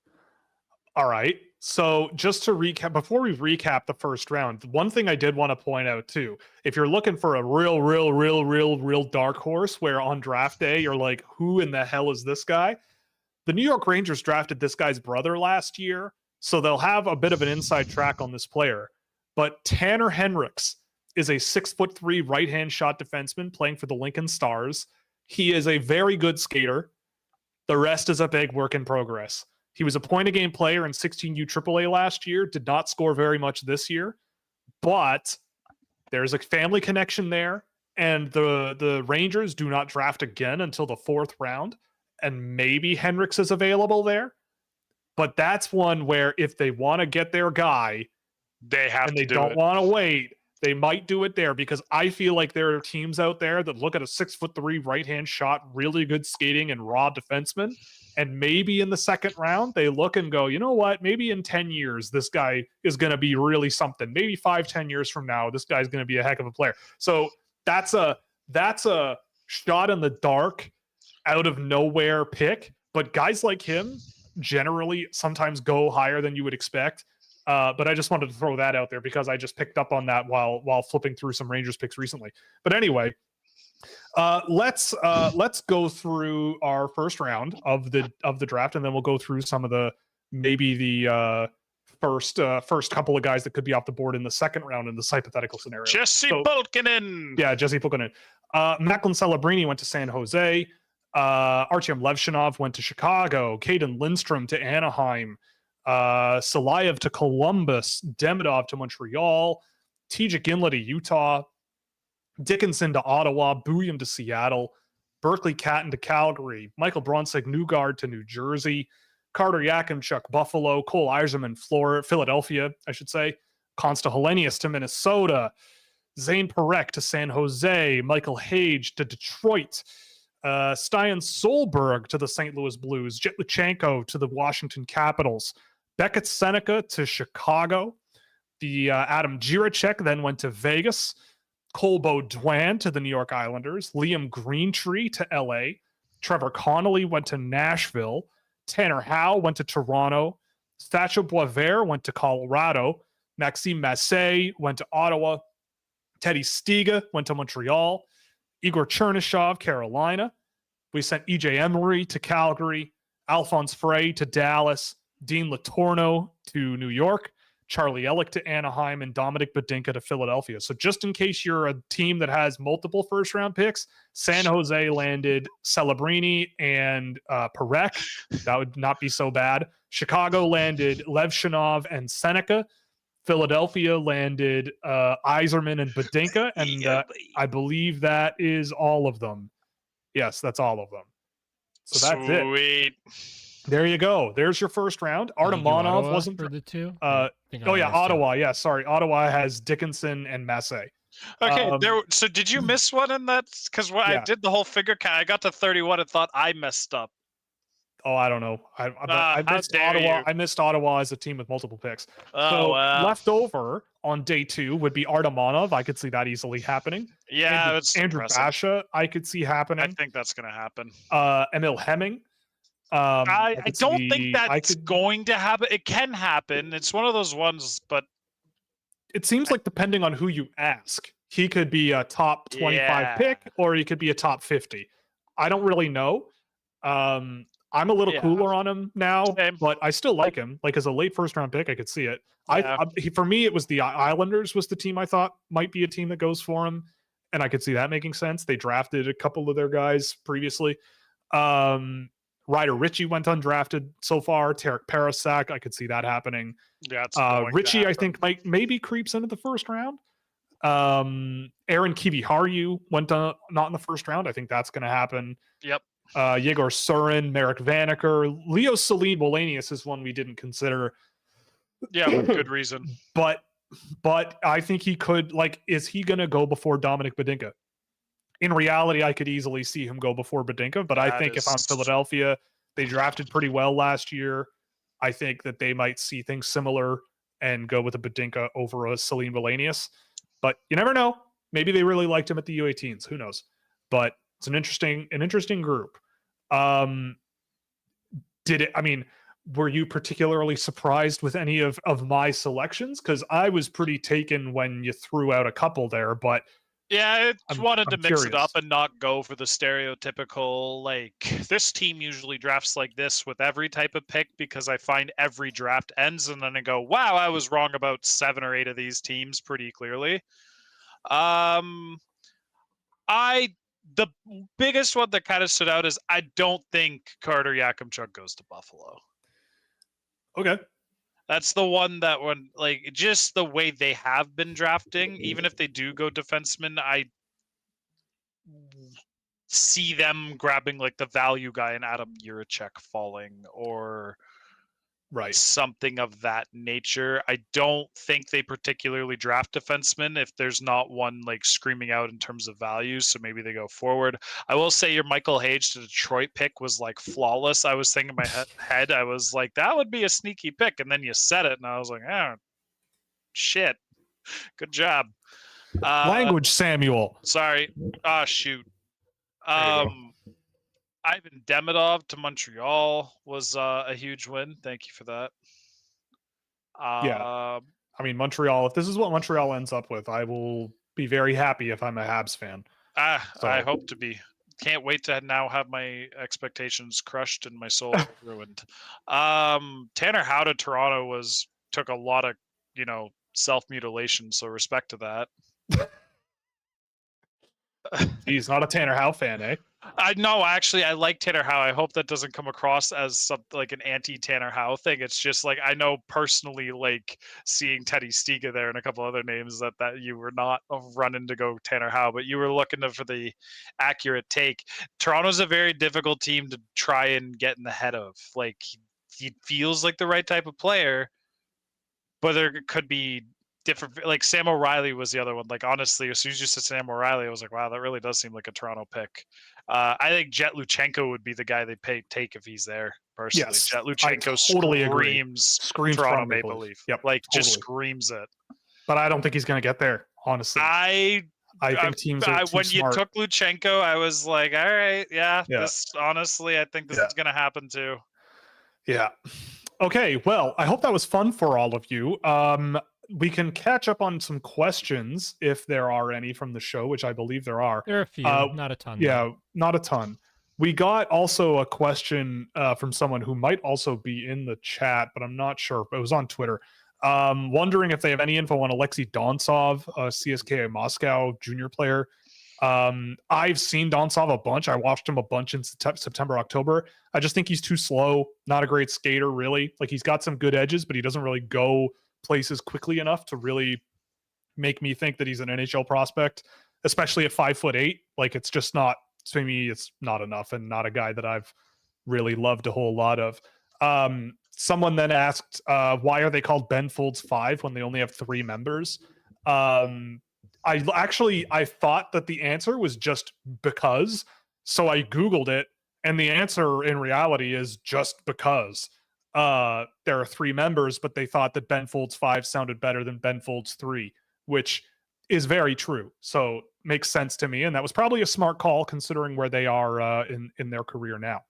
All right. So just to recap, before we recap the first round, one thing I did want to point out too, if you're looking for a real dark horse where on draft day you're like, who in the hell is this guy? The New York Rangers drafted this guy's brother last year, so they'll have a bit of an inside track on this player. But Tanner Henricks is a 6'3" right-hand shot defenseman playing for the Lincoln Stars. He is a very good skater. The rest is a big work in progress. He was a point-a-game player in 16U AAA last year, did not score very much this year, but there's a family connection there, and the Rangers do not draft again until the 4th round, and maybe Henricks is available there, but that's one where if they want to get their guy, they have and to they don't want to wait, they might do it there, because I feel like there are teams out there that look at a 6'3" right-hand shot, really good skating and raw defenseman, and maybe in the 2nd round, they look and go, you know what? Maybe in 10 years, this guy is going to be really something. Maybe 5-10 years from now, this guy's going to be a heck of a player. So that's a shot in the dark, out of nowhere pick. But guys like him generally sometimes go higher than you would expect. But I just wanted to throw that out there because I just picked up on that while flipping through some Rangers picks recently. But anyway, let's go through our first round of the draft, and then we'll go through some of the first couple of guys that could be off the board in the 2nd round in this hypothetical scenario. Jesse Pulkkinen. Yeah, Jesse Pulkkinen. Macklin Celebrini went to San Jose. Artyom Levshinov went to Chicago. Caden Lindstrom to Anaheim. Salayev to Columbus. Demidov to Montreal. TJ Ginla to Utah. Dickinson to Ottawa, Bouillon to Seattle, Berkeley Catton to Calgary, Michael Bronzek Newgard to New Jersey, Carter Yakimchuk, Buffalo, Cole Eiserman, Philadelphia, I should say, Consta Hellenius to Minnesota, Zane Parekh to San Jose, Michael Hage to Detroit, Stian Solberg to the St. Louis Blues, Jet Luchenko to the Washington Capitals, Beckett Seneca to Chicago, The Adam Jiricek then went to Vegas. Cole Baudouin to the New York Islanders. Liam Greentree to LA. Trevor Connolly went to Nashville. Tanner Howe went to Toronto. Sacha Boisvert went to Colorado. Maxime Massé went to Ottawa. Teddy Stiga went to Montreal. Igor Chernyshov, Carolina. We sent EJ Emery to Calgary. Alphonse Frey to Dallas. Dean Latorno to New York. Charlie Ellick to Anaheim, and Dominic Badinka to Philadelphia. So just in case you're a team that has multiple first-round picks, San Jose landed Celebrini and Parekh. That would not be so bad. Chicago landed Levshinov and Seneca. Philadelphia landed Yzerman and Badinka, and I believe that is all of them. Yes, that's all of them. So that's it. Sweet. There you go. There's your first round. Artemonov wasn't for the two. Ottawa. Yeah, sorry. Ottawa has Dickinson and Massé. Okay, so did you miss one in that? Because when I did the whole figure count, I got to 31 and thought I messed up. Oh, I don't know. I missed Ottawa. I missed Ottawa as a team with multiple picks. Left over on day 2 would be Artemonov. I could see that easily happening. Yeah, Andrew Basha, I could see happening. I think that's going to happen. Emil Hemming. I don't think that's going to happen. It can happen. It's one of those ones, but it seems like depending on who you ask, he could be a top 25 pick or he could be a top 50. I don't really know. I'm a little cooler on him now, but I still like him. Like as a late first round pick, I could see it. For me, it was the Islanders was the team I thought might be a team that goes for him, and I could see that making sense. They drafted a couple of their guys previously. Ryder Ritchie went undrafted so far. Tarek Parasak, I could see that happening. Yeah, Ritchie, I think, maybe creeps into the first round. Aaron Kiviharju went not in the first round. I think that's going to happen. Yep. Yegor Surin, Merrick Vanaker, Leo Celine Wallenius is one we didn't consider. Yeah, with good reason. But I think he could. Like, is he going to go before Dominic Badinka? In reality, I could easily see him go before Badinka, but I think if I'm Philadelphia, they drafted pretty well last year. I think that they might see things similar and go with a Badinka over a Celine Wallenius. But you never know. Maybe they really liked him at the U18s. Who knows? But it's an interesting group. Were you particularly surprised with any of my selections? Because I was pretty taken when you threw out a couple there, but yeah, I wanted to mix it up curious. and not go for the stereotypical, like, this team usually drafts like this with every type of pick, because I find every draft ends and then I go, wow, I was wrong about 7 or 8 of these teams pretty clearly. The biggest one that kind of stood out is I don't think Carter Yakimchuk goes to Buffalo. Okay. That's the one that just the way they have been drafting, even if they do go defenseman, I see them grabbing like the value guy in Adam Jiricek falling or something of that nature. I don't think they particularly draft defensemen if there's not one like screaming out in terms of value. So maybe they go forward. I will say your Michael Hage to Detroit pick was like flawless. I was thinking in my head, I was like, that would be a sneaky pick. And then you said it and I was like, oh, shit. Good job. Language, Samuel. Sorry. Shoot. Ivan Demidov to Montreal was a huge win. Thank you for that. Montreal, if this is what Montreal ends up with, I will be very happy if I'm a Habs fan. I hope to be. Can't wait to now have my expectations crushed and my soul ruined. Tanner Howe to Toronto took a lot of, self-mutilation, so respect to that. He's not a Tanner Howe fan, eh? I know, actually, I like Tanner Howe. I hope that doesn't come across as something like an anti-Tanner Howe thing. It's just like, I know personally, like seeing Teddy Stiga there and a couple other names that you were not running to go Tanner Howe, but you were looking for the accurate take. Toronto's a very difficult team to try and get in the head of. Like, he feels like the right type of player, but there could be different, like Sam O'Reilly was the other one. Like, honestly, as soon as you said Sam O'Reilly, I was like, wow, that really does seem like a Toronto pick. I think Jet Luchenko would be the guy they take if he's there. Personally, yes, Jet Luchenko totally screams Toronto Maple Leaf. Yep, like totally. Just screams it. but I don't think he's going to get there, honestly. I think teams are too when smart. you took Luchenko, I was like, all right, Yeah. this honestly, I think this is going to happen too. Yeah. Okay, well, I hope that was fun for all of you. We can catch up on some questions if there are any from the show, which I believe there are. There are a few, not a ton. Yeah, not a ton. We got also a question from someone who might also be in the chat, but I'm not sure. It was on Twitter. Wondering if they have any info on Alexei Dontsov, CSKA Moscow junior player. I've seen Dontsov a bunch. I watched him a bunch in September, October. I just think he's too slow. Not a great skater, really. Like, he's got some good edges, but he doesn't really go places quickly enough to really make me think that he's an NHL prospect, especially at 5'8". Like, it's just not, to me, it's not enough, and not a guy that I've really loved a whole lot of. Someone then asked, why are they called Ben Folds 5 when they only have 3 members? I thought that the answer was just because, so I Googled it, and the answer in reality is just because. There are 3 members, but they thought that Ben Folds 5 sounded better than Ben Folds 3, which is very true. So makes sense to me, and that was probably a smart call considering where they are in their career now.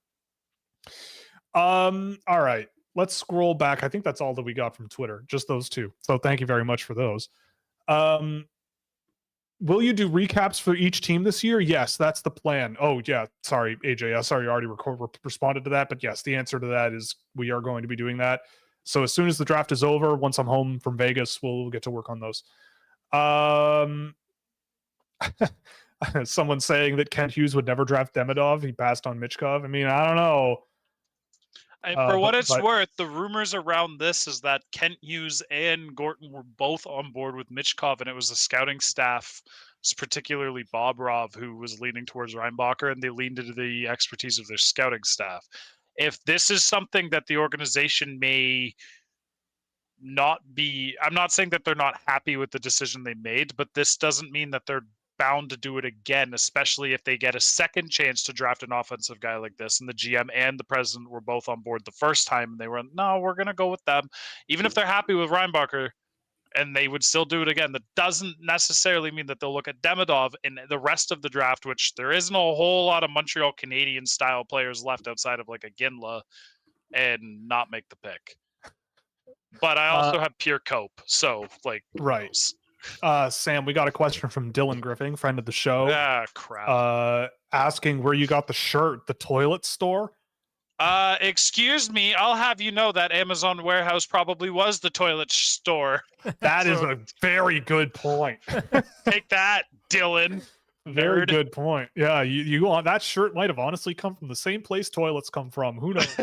All right, let's scroll back. I think that's all that we got from Twitter, just those 2. So thank you very much for those. Will you do recaps for each team this year? Yes, that's the plan. Oh, yeah. Sorry, AJ. Sorry, you already responded to that. But yes, the answer to that is we are going to be doing that. So as soon as the draft is over, once I'm home from Vegas, we'll get to work on those. Someone saying that Kent Hughes would never draft Demidov. He passed on Michkov. I mean, I don't know. And for what it's worth, the rumors around this is that Kent Hughes and Gorton were both on board with Michkov, and it was the scouting staff, particularly Bob Rov, who was leaning towards Reinbacher, and they leaned into the expertise of their scouting staff. If this is something that the organization may not be, I'm not saying that they're not happy with the decision they made, but this doesn't mean that they're bound to do it again, especially if they get a second chance to draft an offensive guy like this. And the GM and the president were both on board the first time, and they were, no, we're going to go with them. Even if they're happy with Reinbacher, and they would still do it again, that doesn't necessarily mean that they'll look at Demidov in the rest of the draft, which there isn't a whole lot of Montreal Canadian style players left outside of like a Ginla, and not make the pick. But I also have Pierre Cope, so like, right. Sam, we got a question from Dylan Griffin, friend of the show. Ah, crap. Asking where you got the shirt, the toilet store? Excuse me, I'll have you know that Amazon warehouse probably was the toilet store. That is a very good point. Take that, Dylan. Very Nerd. good point. Yeah, you on that shirt might have honestly come from the same place toilets come from. Who knows?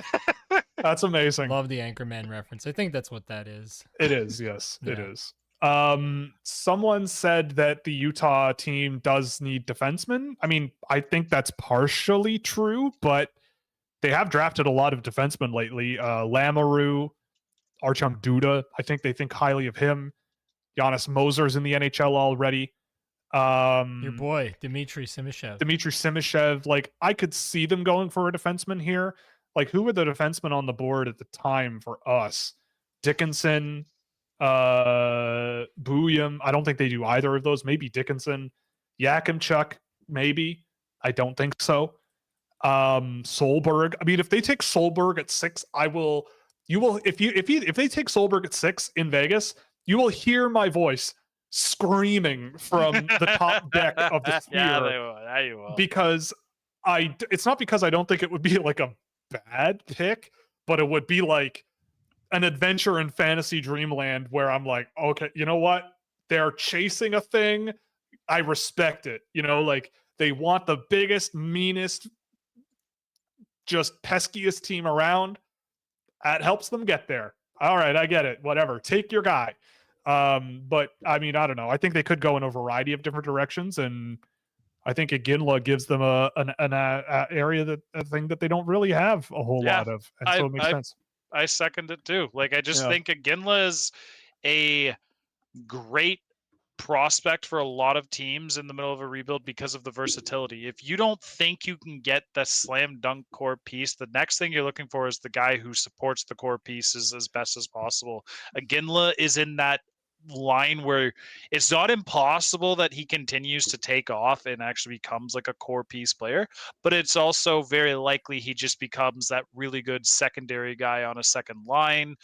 That's amazing. Love the Anchorman reference. I think that's what that is. It is, yes, Yeah. it is. Someone said that the Utah team does need defensemen. I mean, I think that's partially true, but they have drafted a lot of defensemen lately. Lamoureux, Artyom Duda, I think they think highly of him. Giannis Moser's in the NHL already. Your boy, Dmitry Simishev. Like, I could see them going for a defenseman here. Like, who were the defensemen on the board at the time for us? Dickinson, Buyam. I don't think they do either of those. Maybe Dickinson. Yakimchuk, maybe. I don't think so. Solberg. I mean, if they take Solberg at 6, if they take Solberg at 6 in Vegas, you will hear my voice screaming from the top deck of the sphere. Yeah, they will. Yeah, you will. Because it's not because I don't think it would be like a bad pick, but it would be like an adventure in fantasy dreamland where I'm like, okay, you know what? They're chasing a thing. I respect it. You know, like, they want the biggest, meanest, just peskiest team around. That helps them get there. All right, I get it. Whatever. Take your guy. But I mean, I don't know. I think they could go in a variety of different directions, and I think Iginla gives them an area a thing that they don't really have a whole lot of, and so it makes sense. I second it too. Like, I just think Iginla is a great prospect for a lot of teams in the middle of a rebuild because of the versatility. If you don't think you can get the slam dunk core piece, the next thing you're looking for is the guy who supports the core pieces as best as possible. Iginla is in that line where it's not impossible that he continues to take off and actually becomes like a core piece player, but it's also very likely he just becomes that really good secondary guy on a second line,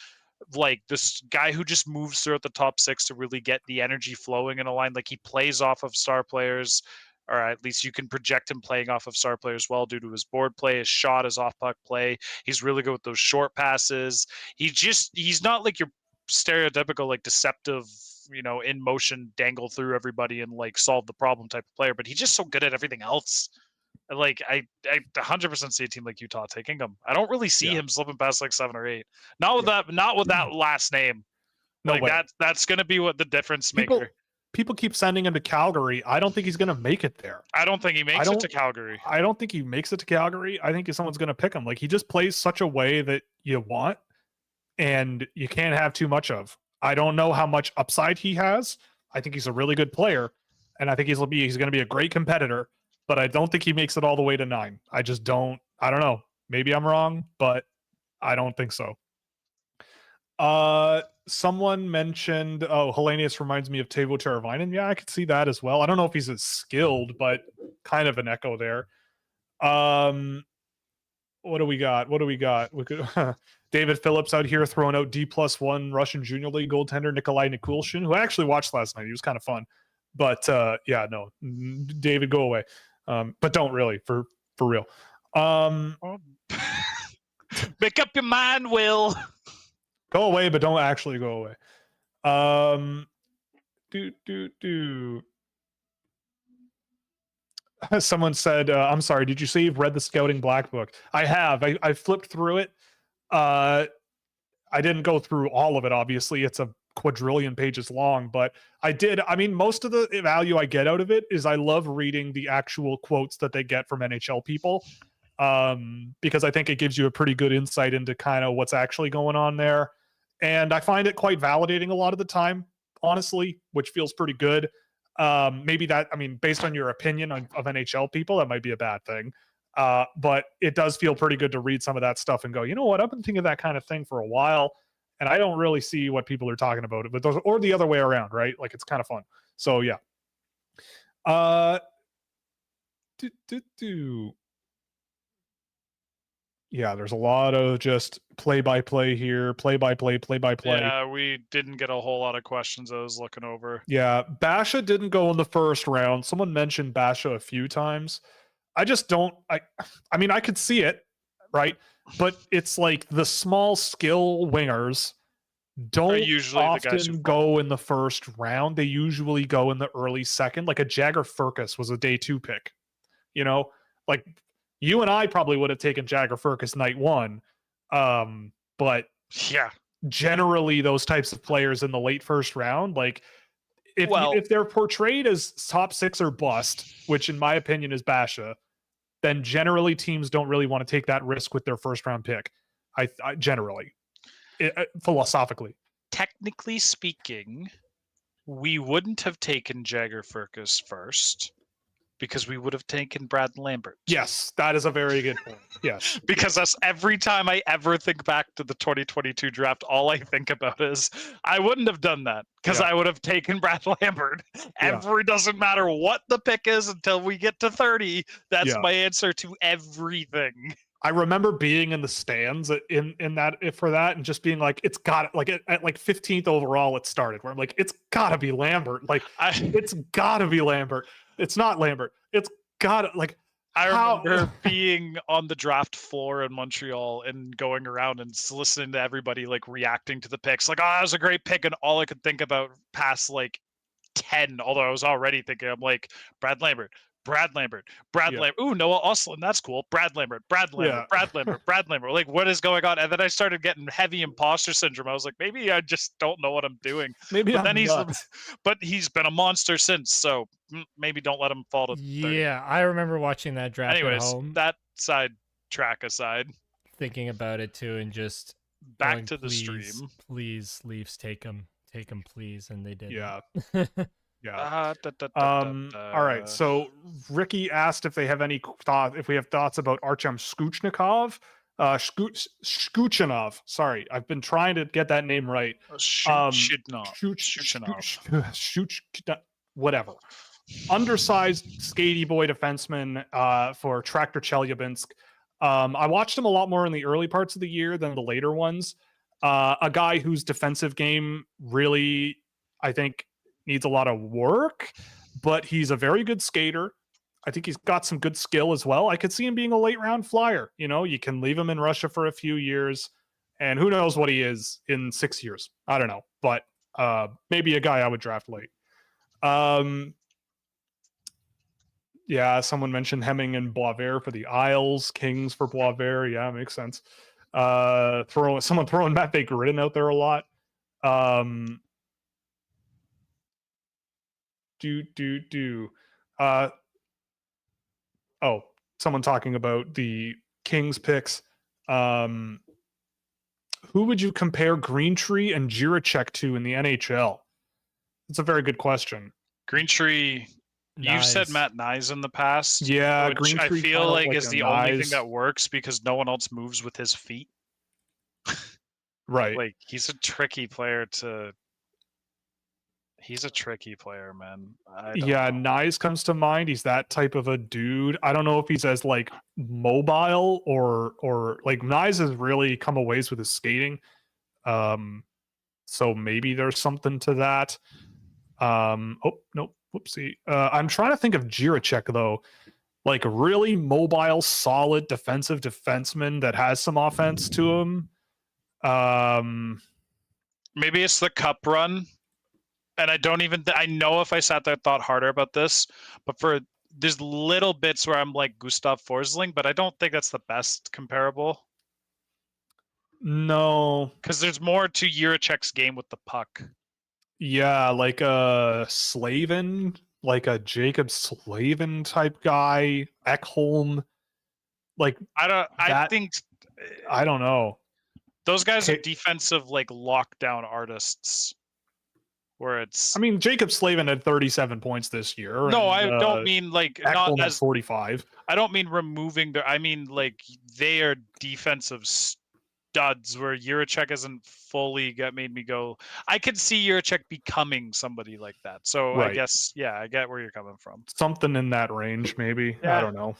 like this guy who just moves throughout the top six to really get the energy flowing in a line. Like he plays off of star players, or at least you can project him playing off of star players well due to his board play, his shot, his off puck play. He's really good with those short passes. He's not like your stereotypical like deceptive, in motion dangle through everybody and like solve the problem type of player, but he's just so good at everything else. Like I 100% see a team like Utah taking him. I don't really see him slipping past like 7 or 8. Not with that last name. No like way. that's gonna be what the difference maker. People keep sending him to Calgary. I don't think he's gonna make it there. I don't think he makes it to Calgary. I don't think he makes it to Calgary. I think someone's gonna pick him. Like he just plays such a way that you want, and you can't have too much of. I don't know how much upside he has. I think he's a really good player, and I think he's gonna be a great competitor. But I don't think he makes it all the way to 9. I just don't. I don't know. Maybe I'm wrong, but I don't think so. Someone mentioned, Hellenius reminds me of Teuvo Teravainen. Yeah, I could see that as well. I don't know if he's as skilled, but kind of an echo there. What do we got? We could David Phillips out here throwing out D+1 Russian Junior League goaltender Nikolai Nikulshin, who I actually watched last night. He was kind of fun. But yeah, no, David, go away. But don't really, for real. Make up your mind, Will. Go away, but don't actually go away. Someone said, I'm sorry, did you say you've read the Scouting Black Book? I have. I flipped through it. I didn't go through all of it, obviously. It's a quadrillion pages long, but I did. I mean, most of the value I get out of it is I love reading the actual quotes that they get from NHL people, because I think it gives you a pretty good insight into kind of what's actually going on there. And I find it quite validating a lot of the time, honestly, which feels pretty good. Maybe that, I mean, based on your opinion of NHL people, that might be a bad thing. But it does feel pretty good to read some of that stuff and go, you know what, I've been thinking of that kind of thing for a while, and I don't really see what people are talking about, but those, or the other way around, right? Like, it's kind of fun. So yeah. Yeah, there's a lot of just play-by-play here, play-by-play. Yeah, we didn't get a whole lot of questions I was looking over. Yeah, Basha didn't go in the first round. Someone mentioned Basha a few times. I just don't. I mean, I could see it, right? But it's like the small skill wingers don't usually often go in the first round. They usually go in the early second. Like a Jagger Furcus was a day 2 pick. You know, like you and I probably would have taken Jagger Furcus night 1. But yeah, generally those types of players in the late first round, like if they're portrayed as top 6 or bust, which in my opinion is Basha, then generally teams don't really want to take that risk with their first round pick. I generally, philosophically. Technically speaking, we wouldn't have taken Jagger Furcus first, because we would have taken Brad Lambert. Yes, that is a very good point. Yes. Because that's every time I ever think back to the 2022 draft, all I think about is I wouldn't have done that because I would have taken Brad Lambert. Doesn't matter what the pick is until we get to 30. That's my answer to everything. I remember being in the stands in that for that and just being like, it's got like at like 15th overall it started where I'm like, it's gotta be Lambert. Like it's gotta be Lambert. It's not Lambert. It's gotta like. I remember being on the draft floor in Montreal and going around and listening to everybody like reacting to the picks. Like, oh, that was a great pick. And all I could think about past like 10, although I was already thinking, I'm like, Brad Lambert. Ooh, Noah Oslin, that's cool. Brad Lambert. Like, what is going on? And then I started getting heavy imposter syndrome. I was like, maybe I just don't know what I'm doing. Maybe but he's been a monster since, so maybe don't let him fall to 30. Yeah, I remember watching that draft at home. That side track aside, thinking about it too, and just back going, to the stream. Please, Leafs, take him, please, and they did. Yeah. Yeah. All right. So Ricky asked if they have any thought, if we have thoughts about Artyom Skuchnikov. Skuchinov. Sorry, I've been trying to get that name right. Whatever. Undersized, skatey boy defenseman for Tractor Chelyabinsk. I watched him a lot more in the early parts of the year than the later ones. A guy whose defensive game really, I think, needs a lot of work, but he's a very good skater. I think he's got some good skill as well. I could see him being a late round flyer. You know, you can leave him in Russia for a few years, and who knows what he is in 6 years. I don't know, but maybe a guy I would draft late. Yeah, someone mentioned Hemming and Boisvert for the Isles, Kings for Boisvert. Yeah, makes sense. Someone throwing Matt Baker-Ridden out there a lot. Someone talking about the Kings picks. Who would you compare Greentree and Jiricek to in the NHL? That's a very good question. Greentree, you've said Matt Nyes in the past. Yeah, which Greentree I feel like is the only thing Nyes. that works because no one else moves with his feet. Right. Like he's a tricky player to. He's a tricky player, man. Yeah, Nyes comes to mind. He's that type of a dude. I don't know if he's as like mobile or like Nyes has really come a ways with his skating. So maybe there's something to that. Oh no, whoopsie. I'm trying to think of Jiricek though, like a really mobile, solid defensive defenseman that has some offense to him. Maybe it's the cup run. And I don't even, I know if I sat there and thought harder about this, but there's little bits where I'm like Gustav Forsling, but I don't think that's the best comparable. No. Because there's more to Jiricek's game with the puck. Yeah, like a Slavin, like a Jacob Slavin type guy, Ekholm. Like I don't know. Those guys are defensive like lockdown artists. Where it's, I mean, Jacob Slavin had 37 points this year. No, I don't mean like Ekholm not as 45. I don't mean removing I mean like they are defensive studs where Jiricek isn't fully made me go. I could see Jiricek becoming somebody like that. So right. I guess I get where you're coming from. Something in that range, maybe. Yeah. I don't know.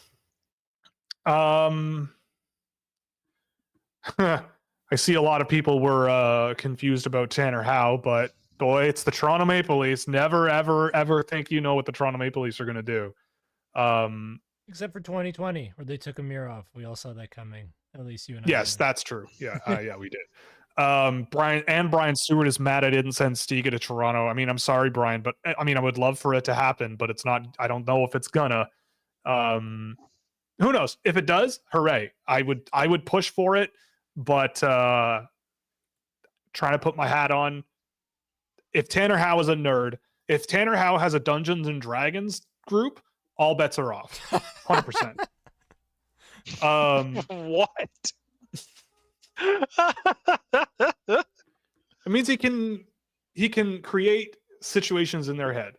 I see a lot of people were confused about Tanner Howe, but boy, it's the Toronto Maple Leafs. Never, ever, ever think you know what the Toronto Maple Leafs are going to do. Except for 2020, where they took a mirror off. We all saw that coming. At least you and I. Yes, that's true. Yeah, yeah, we did. Brian Stewart is mad I didn't send Stiga to Toronto. I mean, I'm sorry, Brian, but I mean, I would love for it to happen, but it's not. I don't know if it's gonna. Who knows? If it does, hooray! I would push for it, but trying to put my hat on. If Tanner Howe is a nerd, if Tanner Howe has a Dungeons and Dragons group, all bets are off. 100%. What? It means he can create situations in their head.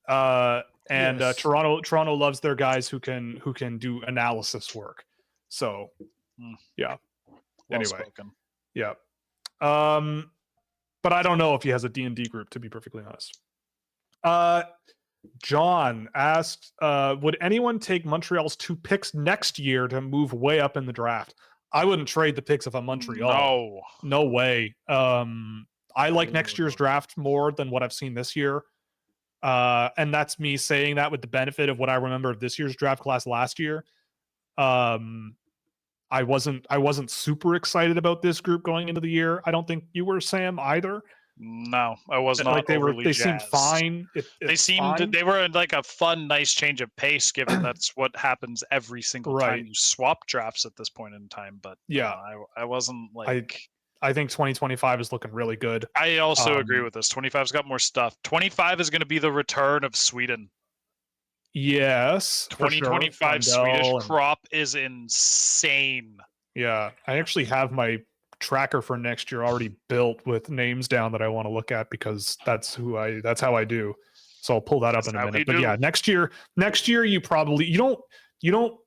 Yes. Toronto loves their guys who can do analysis work. So, yeah. Well anyway. Spoken. Yeah. But I don't know if he has a D&D group, to be perfectly honest. John asked, would anyone take Montreal's 2 picks next year to move way up in the draft? I wouldn't trade the picks if I'm Montreal. No way. I like next year's draft more than what I've seen this year. And that's me saying that with the benefit of what I remember of this year's draft class last year. I wasn't super excited about this group going into the year. I don't think you were, Sam, either. No, I was not. Like they seemed fine. They were like a fun, nice change of pace, given that's what happens every single time you swap drafts at this point in time. But yeah, I wasn't like. I think 2025 is looking really good. I also agree with this. 25's got more stuff. 25 is going to be the return of Sweden. Yes. 2025 Swedish crop is insane. Yeah. I actually have my tracker for next year already built with names down that I want to look at because that's how I do. So I'll pull that up in a minute. But yeah, next year you don't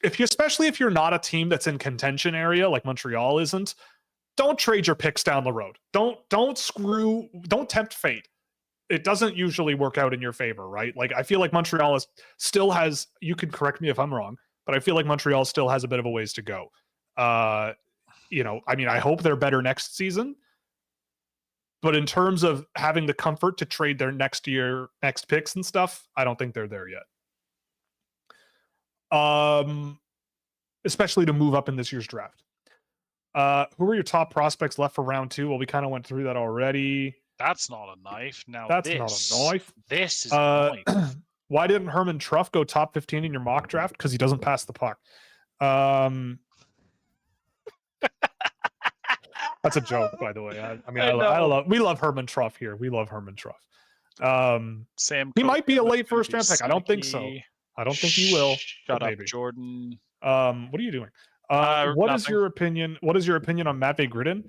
especially if you're not a team that's in contention area like Montreal isn't, don't trade your picks down the road. Don't tempt fate. It doesn't usually work out in your favor, right? Like, I feel like Montreal still has, you can correct me if I'm wrong, but I feel like Montreal still has a bit of a ways to go. You know, I mean, I hope they're better next season, but in terms of having the comfort to trade their next picks and stuff, I don't think they're there yet. Especially to move up in this year's draft. Who are your top prospects left for round 2? Well, we kind of went through that already. That's not a knife. Now That's not a knife. This is a knife. Why didn't Herman Truff go top 15 in your mock draft? Because he doesn't pass the puck. That's a joke, by the way. We love Herman Truff here. We love Herman Truff. Sam, he might be a late first round pick. I don't think so. I don't think he will. Shut up, Jordan. What are you doing? What is your opinion? What is your opinion on Matvei Gridin?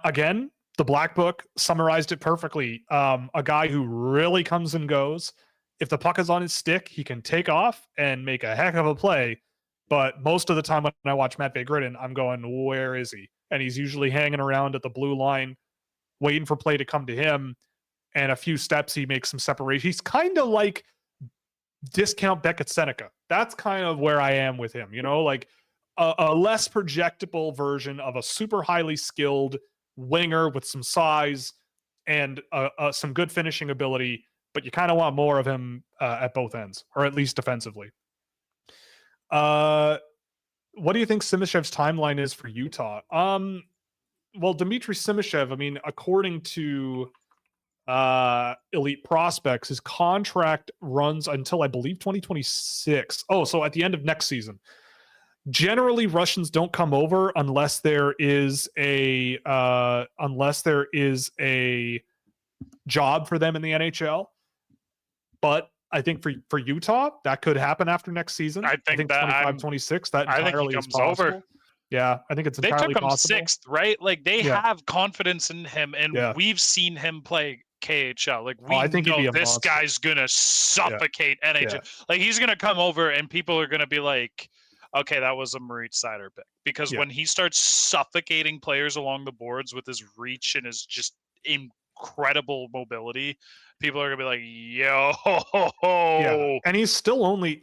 Again, the Black Book summarized it perfectly. A guy who really comes and goes. If the puck is on his stick, he can take off and make a heck of a play. But most of the time when I watch Matvei Gridin, I'm going, where is he? And he's usually hanging around at the blue line, waiting for play to come to him. And a few steps, he makes some separation. He's kind of like discount Beckett Seneca. That's kind of where I am with him. You know, like a less projectable version of a super highly skilled winger with some size and some good finishing ability, but you kind of want more of him at both ends, or at least defensively. What do you think Simishev's timeline is for Utah? Well, Dmitry Simishev, I mean, according to Elite Prospects, his contract runs until, I believe, 2026. Oh, so at the end of next season. Generally, Russians don't come over unless there is a job for them in the NHL. But I think for Utah, that could happen after next season. I think that 25, 26, that entirely is possible. Over. Yeah, I think it's entirely possible. They took him 6th, right? Like, they have confidence in him, and we've seen him play KHL. Like, we know this guy's gonna suffocate NHL. Yeah. Like, he's gonna come over, and people are gonna be like, okay, that was a Moritz Seider pick. Because when he starts suffocating players along the boards with his reach and his just incredible mobility, people are gonna be like, yo. Yeah. And he's still only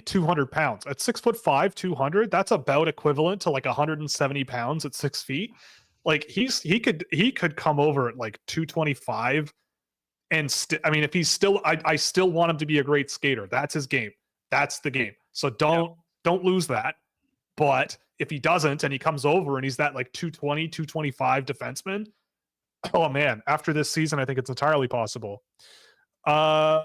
200 pounds. At 6'5", 200, that's about equivalent to like 170 pounds at 6 feet. Like, he could come over at like 225, and I mean, if he's still, I still want him to be a great skater. That's his game. That's the game. So don't lose that. But if he doesn't, and he comes over and he's that like 220, 225 defenseman, oh man, after this season, I think it's entirely possible. Do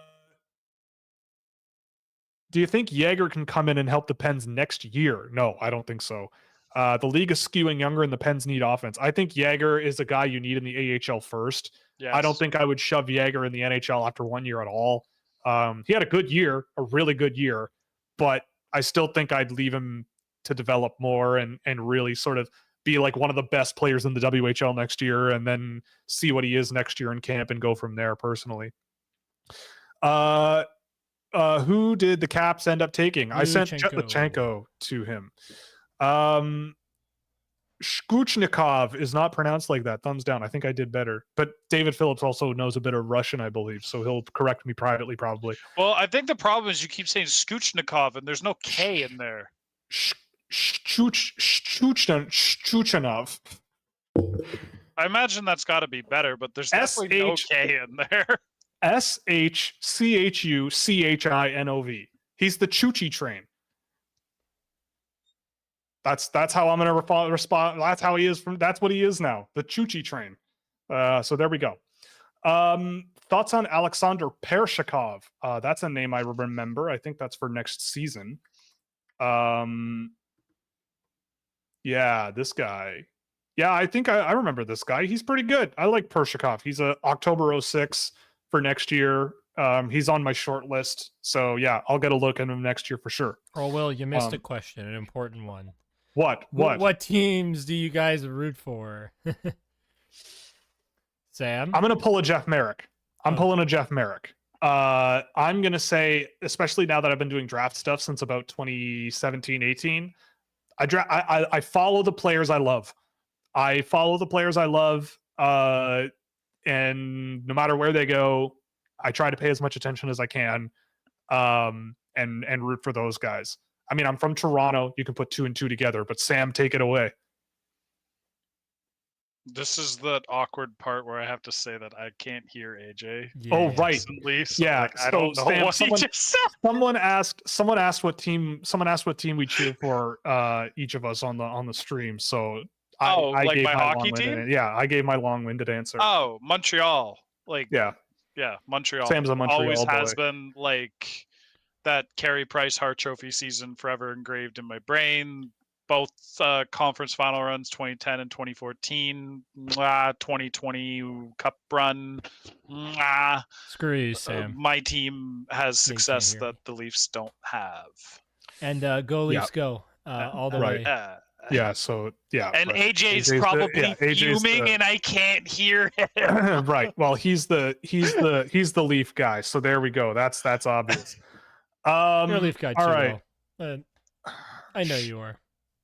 you think Yager can come in and help the Pens next year? No, I don't think so. The league is skewing younger and the Pens need offense. I think Yager is a guy you need in the AHL first. Yes. I don't think I would shove Yager in the NHL after 1 year at all. He had a good year, a really good year, but I still think I'd leave him to develop more and really sort of be like one of the best players in the WHL next year, and then see what he is next year in camp and go from there personally. Who did the Caps end up taking? I sent Chetlachenko to him. Shkuchnikov is not pronounced like that. Thumbs down. I think I did better. But David Phillips also knows a bit of Russian, I believe, so he'll correct me privately, probably. Well, I think the problem is you keep saying Skuchnikov, and there's no K in there. Shkuchanov. I imagine that's got to be better, but there's definitely no K in there. SHCHUCHINOV. He's the Chuchi train. That's how I'm going to respond. That's how he is that's what he is now. The Chuchi train. So there we go. Thoughts on Alexander Pershikov? That's a name I remember. I think that's for next season. Yeah, this guy. Yeah, I think I remember this guy. He's pretty good. I like Pershikov. He's a October 06 for next year. He's on my short list. So yeah, I'll get a look at him next year for sure. Oh, Will, you missed a question, an important one. What? What teams do you guys root for? Sam? I'm going to pull a Jeff Merrick. I'm pulling a Jeff Merrick. I'm gonna say, especially now that I've been doing draft stuff since about 2017, 18. I follow the players I love. I follow the players I love. And no matter where they go, I try to pay as much attention as I can. And root for those guys. I mean, I'm from Toronto. You can put 2 and 2 together, but Sam, take it away. This is the awkward part where I have to say that I can't hear AJ. Oh, right. Recently, so Yeah, like, I so don't know Sam, what he just said. Someone asked what team we cheer for, each of us on the stream. So I like gave my hockey long-winded team? Yeah, I gave my long-winded answer. Oh, Montreal. Like, Yeah, Montreal. Sam's a Montreal Always boy. has been, like, that Carey Price Hart Trophy season forever engraved in my brain. Both conference final runs, 2010 and 2014. 2020 Cup run. Screw you, Sam. My team has You can't success hear me. that the Leafs don't have. And go Leafs, go all the Right. way. Yeah, so yeah. And right. AJ's probably AJ's fuming, and I can't hear him. Right. Well, he's the Leaf guy. So there we go. That's obvious. You're a Leaf guy too, all right. though. I know you are.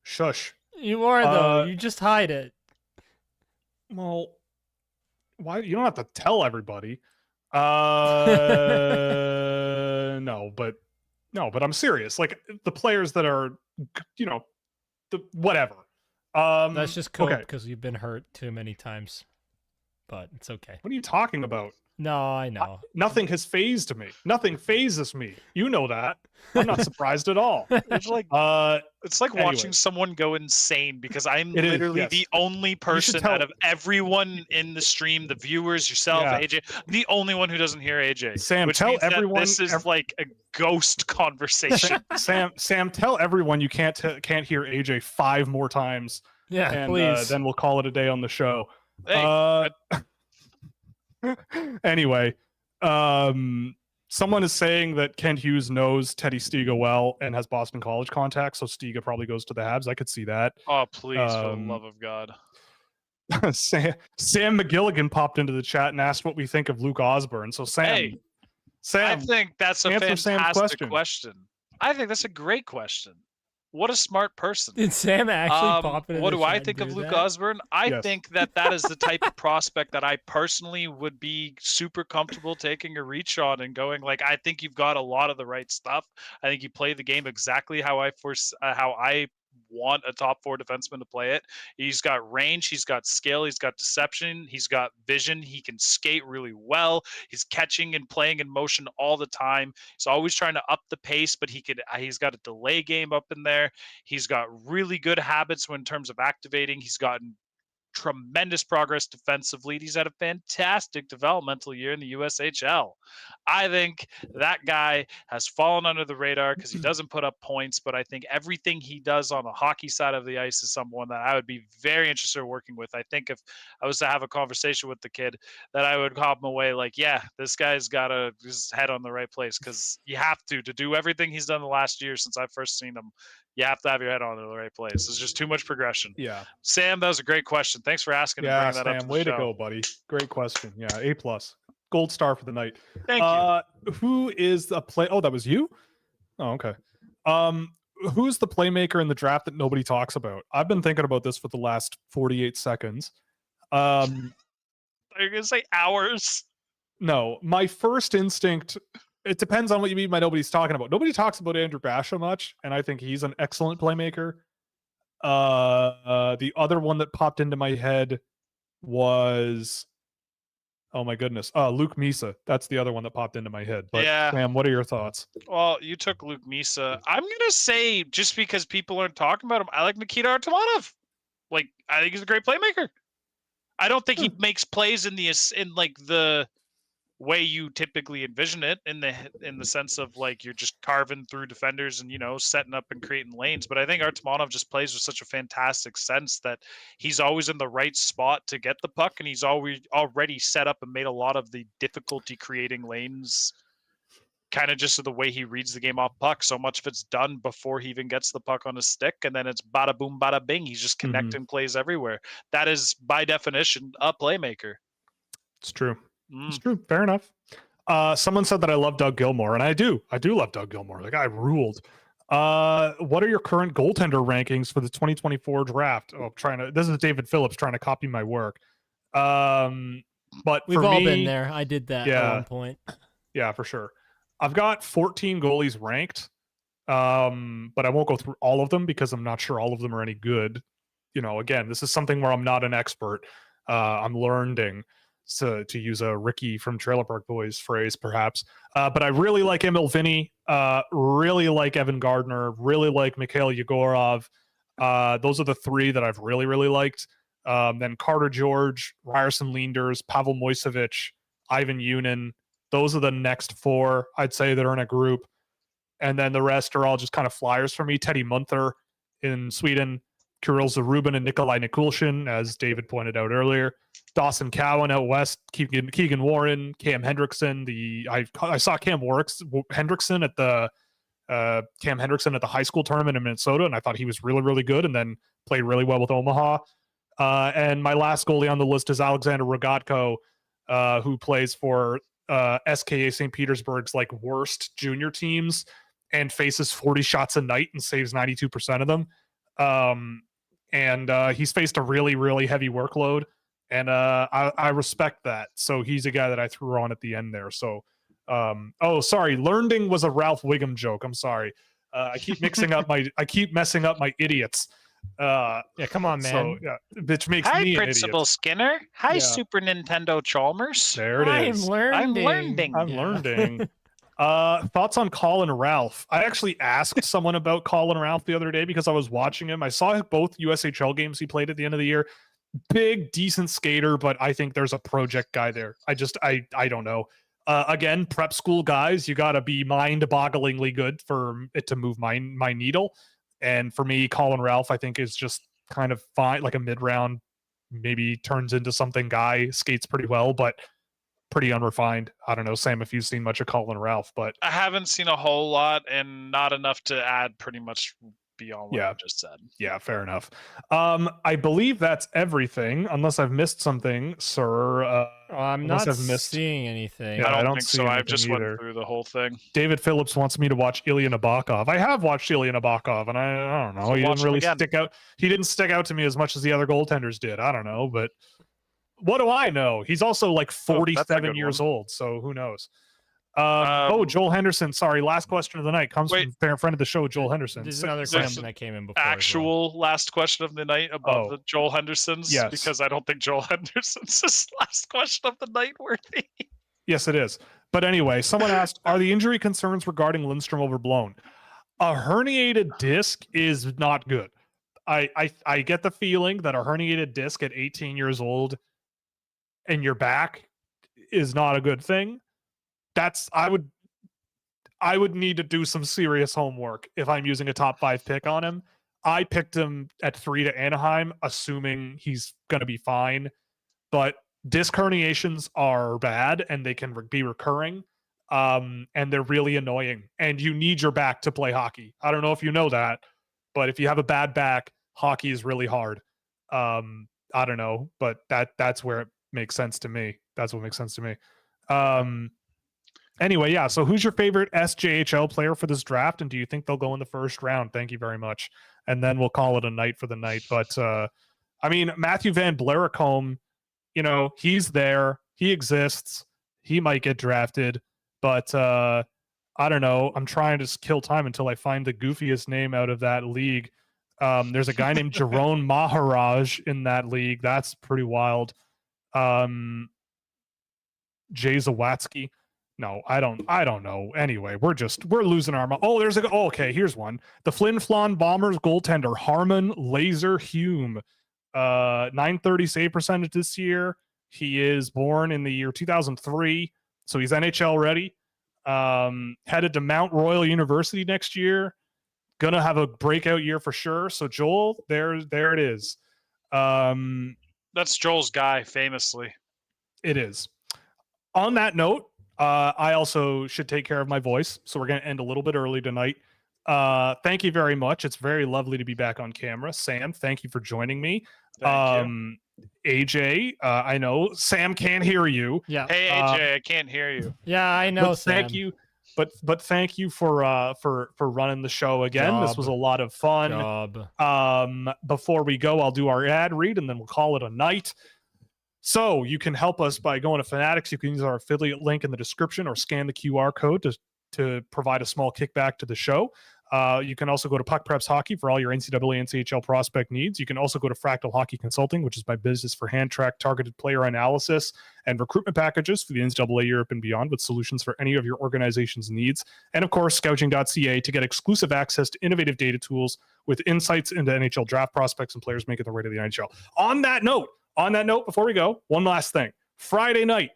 Shush. You are though. You just hide it. Well, why you don't have to tell everybody. No, but I'm serious. Like the players that are, whatever. That's just cope okay. because you've been hurt too many times. But it's okay. What are you talking about? No, I know. Nothing has phased me. Nothing phases me. You know that. I'm not surprised at all. It's like anyway. watching someone go insane because I'm literally the only person out of everyone in the stream, the viewers, yourself, AJ, the only one who doesn't hear AJ. Sam, which tell means everyone this is like a ghost conversation. Sam, tell everyone you can't hear AJ 5 more times. Yeah, and please. Then we'll call it a day on the show. Hey, anyway, someone is saying that Kent Hughes knows Teddy Stiga well and has Boston College contacts, so Stiga probably goes to the Habs. I could see that. Oh, please, for the love of God. Sam McGilligan popped into the chat and asked what we think of Luke Osborne. So Sam, I think that's a fantastic question. I think that's a great question. What a smart person. Did Sam actually pop in? What do I think of Luke Osborne? I think that is the type of prospect that I personally would be super comfortable taking a reach on and going like, I think you've got a lot of the right stuff. I think you play the game exactly how I want a top 4 defenseman to play it. He's got range, he's got skill, he's got deception, he's got vision, he can skate really well, he's catching and playing in motion all the time. He's always trying to up the pace, but he's got a delay game up in there. He's got really good habits in terms of activating. He's gotten tremendous progress defensively. He's had a fantastic developmental year in the USHL. I think that guy has fallen under the radar because he doesn't put up points, but I think everything he does on the hockey side of the ice is someone that I would be very interested in working with. I think if I was to have a conversation with the kid, that I would hop him away like, yeah, this guy's got his head on the right place, because you have to do everything he's done the last year since I first seen him. You have to have your head on the right place. There's just too much progression. Yeah. Sam, that was a great question. Thanks for asking and bringing that up to the way show. to go, buddy. Great question. Yeah, A+. Gold star for the night. Thank you. Who is the play? Oh, that was you? Oh, okay. Who's the playmaker in the draft that nobody talks about? I've been thinking about this for the last 48 seconds. Are you going to say hours? No, my first instinct, it depends on what you mean by nobody's talking about. Nobody talks about Andrew Basha much, and I think he's an excellent playmaker. The other one that popped into my head was, oh my goodness, Luke Misa. That's the other one that popped into my head. But yeah. Sam, what are your thoughts? Well, you took Luke Misa. I'm gonna say, just because people aren't talking about him, I like Nikita Artemonov. Like, I think he's a great playmaker. I don't think he makes plays in the way you typically envision it, in the sense of like you're just carving through defenders and setting up and creating lanes. But I think Artemonov just plays with such a fantastic sense that he's always in the right spot to get the puck, and he's already set up and made a lot of the difficulty creating lanes kind of just the way he reads the game off puck. So much of it's done before he even gets the puck on his stick, and then it's bada boom, bada bing. He's just connecting plays everywhere. That is, by definition, a playmaker. It's true. It's true. Fair enough. Someone said that I love Doug Gilmour, and I do love Doug Gilmour. The guy ruled. What are your current goaltender rankings for the 2024 draft? Oh, this is David Phillips trying to copy my work. But We've for all me, been there. I did that at one point. Yeah, for sure. I've got 14 goalies ranked. But I won't go through all of them because I'm not sure all of them are any good. Again, this is something where I'm not an expert. I'm learning to use a Ricky from Trailer Park Boys phrase, perhaps. But I really like Emil Vinny, really like Evan Gardner, really like Mikhail Yegorov. Those are the three that I've really, really liked. Then Carter George, Ryerson Leanders, Pavel Moisevich, Ivan Yunin. Those are the next four, I'd say, that are in a group. And then the rest are all just kind of flyers for me. Teddy Munther in Sweden, Kirill Zarubin and Nikolai Nikulshin, as David pointed out earlier. Dawson Cowan out west, Keegan Warren, Cam Hendrickson. I saw Cam Hendrickson at the high school tournament in Minnesota, and I thought he was really, really good, and then played really well with Omaha. And my last goalie on the list is Alexander Rogatko, who plays for SKA St. Petersburg's worst junior teams and faces 40 shots a night and saves 92% of them. And he's faced a really, really heavy workload, and I respect that. So he's a guy that I threw on at the end there. So, sorry, Learning was a Ralph Wiggum joke. I'm sorry. I keep messing up my idiots. Yeah, come on, man. So, yeah, which makes Hi, me an Principal idiot. Skinner. Hi, Yeah. Super Nintendo Chalmers. There it is. I'm learning. I'm learning. Thoughts on Colin Ralph? I actually asked someone about Colin Ralph the other day because I was watching him. I saw both USHL games he played at the end of the year. Big, decent skater, but I think there's a project guy there. I don't know. Again, prep school guys, you got to be mind-bogglingly good for it to move my needle. And for me, Colin Ralph, I think, is just kind of fine, like a mid-round, maybe turns into something guy, skates pretty well, but pretty unrefined. I don't know, Sam, if you've seen much of Colin Ralph, but I haven't seen a whole lot, and not enough to add pretty much beyond what I just said. Yeah, fair enough. I believe that's everything, unless I've missed something, sir. I'm not seeing anything. Yeah, I don't don't think see so. I anything just either. went through the whole thing. David Phillips wants me to watch Ilya Nabokov. I have watched Ilya Nabokov, and I don't know. So He watch didn't him really again. stick out. He didn't stick out to me as much as the other goaltenders did. I don't know, but what do I know? He's also like 47 years old, so who knows? Joel Henderson. Sorry, last question of the night comes from a friend of the show, Joel Henderson. There's another question that came in before. Actual last question of the night about the Joel Hendersons? Yes. Because I don't think Joel Henderson's is last question of the night worthy. Yes, it is. But anyway, someone asked, are the injury concerns regarding Lindstrom overblown? A herniated disc is not good. I get the feeling that a herniated disc at 18 years old in your back is not a good thing. I would need to do some serious homework if I'm using a top 5 pick on him. I picked him at 3 to Anaheim, assuming he's going to be fine. But disc herniations are bad, and they can be recurring, and they're really annoying. And you need your back to play hockey. I don't know if you know that, but if you have a bad back, hockey is really hard. I don't know, but that's where it makes sense to me. That's what makes sense to me. Anyway, yeah. So who's your favorite SJHL player for this draft? And do you think they'll go in the first round? Thank you very much. And then we'll call it a night for the night. But I mean, Matthew Van Blaricombe, he's there. He exists. He might get drafted. But I don't know. I'm trying to kill time until I find the goofiest name out of that league. There's a guy named Jerome Maharaj in that league. That's pretty wild. Jay Zawatsky. No, I don't know. Anyway, we're losing our mind. Oh, okay, here's one. The Flin Flon Bombers goaltender, Harmon Laser Hume. 930 save percentage this year. He is born in the year 2003, so he's NHL ready. Headed to Mount Royal University next year. Gonna have a breakout year for sure. So Joel, there it is. That's Joel's guy, famously. It is. On that note, I also should take care of my voice, so we're going to end a little bit early tonight. Thank you very much. It's very lovely to be back on camera. Sam, thank you for joining me. Thank you. AJ, I know Sam can't hear you. Yeah. Hey AJ, I can't hear you. Yeah, I know, But Sam. thank you. But thank you for running the show again. This was a Job. lot of fun. Before we go, I'll do our ad read and then we'll call it a night. So you can help us by going to Fanatics. You can use our affiliate link in the description or scan the QR code to provide a small kickback to the show. You can also go to Puck Preps Hockey for all your NCAA and CHL prospect needs. You can also go to Fractal Hockey Consulting, which is my business for hand-track targeted player analysis and recruitment packages for the NCAA Europe and beyond with solutions for any of your organization's needs. And of course, Scouching.ca to get exclusive access to innovative data tools with insights into NHL draft prospects and players making their way to the NHL. On that note, before we go, one last thing. Friday night,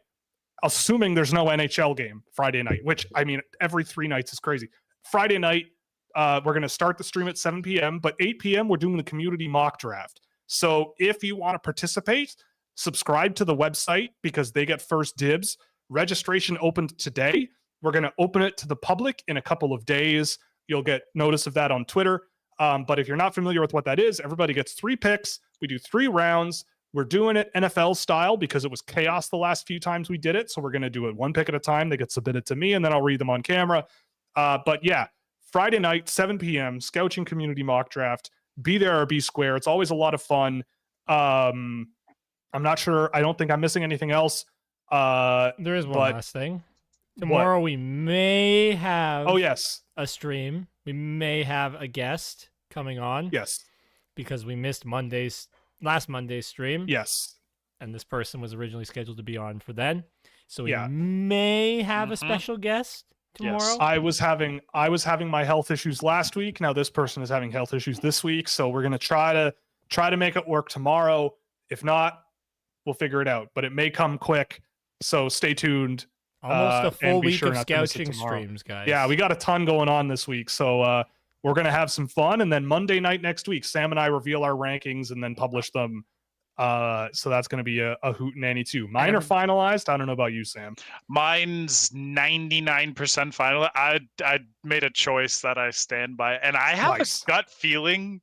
assuming there's no NHL game Friday night, which, I mean, every 3 nights is crazy. Friday night, we're going to start the stream at 7 p.m., but 8 p.m., we're doing the community mock draft. So if you want to participate, subscribe to the website because they get first dibs. Registration opened today. We're going to open it to the public in a couple of days. You'll get notice of that on Twitter. But if you're not familiar with what that is, everybody gets 3 picks. We do 3 rounds. We're doing it NFL style because it was chaos the last few times we did it. So we're going to do it 1 pick at a time. They get submitted to me, and then I'll read them on camera. But yeah, Friday night, 7 p.m., Scouching Community Mock Draft. Be there or be square. It's always a lot of fun. I'm not sure. I don't think I'm missing anything else. There is one last thing. Tomorrow we may have a stream. We may have a guest coming on. Yes. Because we missed last Monday's stream. Yes. And this person was originally scheduled to be on for then. So we may have a special guest tomorrow. Yes. I was having my health issues last week. Now this person is having health issues this week. So we're going to try to make it work tomorrow. If not, we'll figure it out, but it may come quick. So stay tuned. Almost a full week of Scouching streams, guys. Yeah, we got a ton going on this week. So we're going to have some fun. And then Monday night next week, Sam and I reveal our rankings and then publish them. So that's going to be a hoot and nanny too. Mine are finalized. I don't know about you, Sam. Mine's 99% final. I made a choice that I stand by, and I have a gut feeling.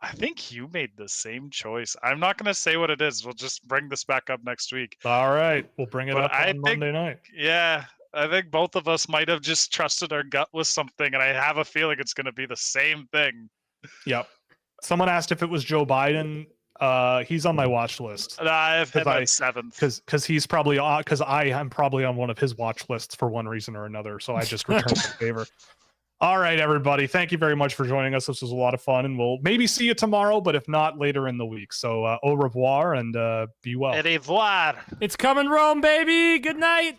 I think you made the same choice. I'm not going to say what it is. We'll just bring this back up next week. All right, we'll bring it up on Monday night. Yeah, I think both of us might have just trusted our gut with something, and I have a feeling it's going to be the same thing. Yep. Someone asked if it was Joe Biden. He's on my watch list. I have him at 7th because he's probably on, because I'm probably on one of his watch lists for one reason or another. So I just returned the favor. All right, everybody. Thank you very much for joining us. This was a lot of fun, and we'll maybe see you tomorrow, but if not, later in the week. So au revoir and be well. Au revoir. It's coming Rome, baby. Good night.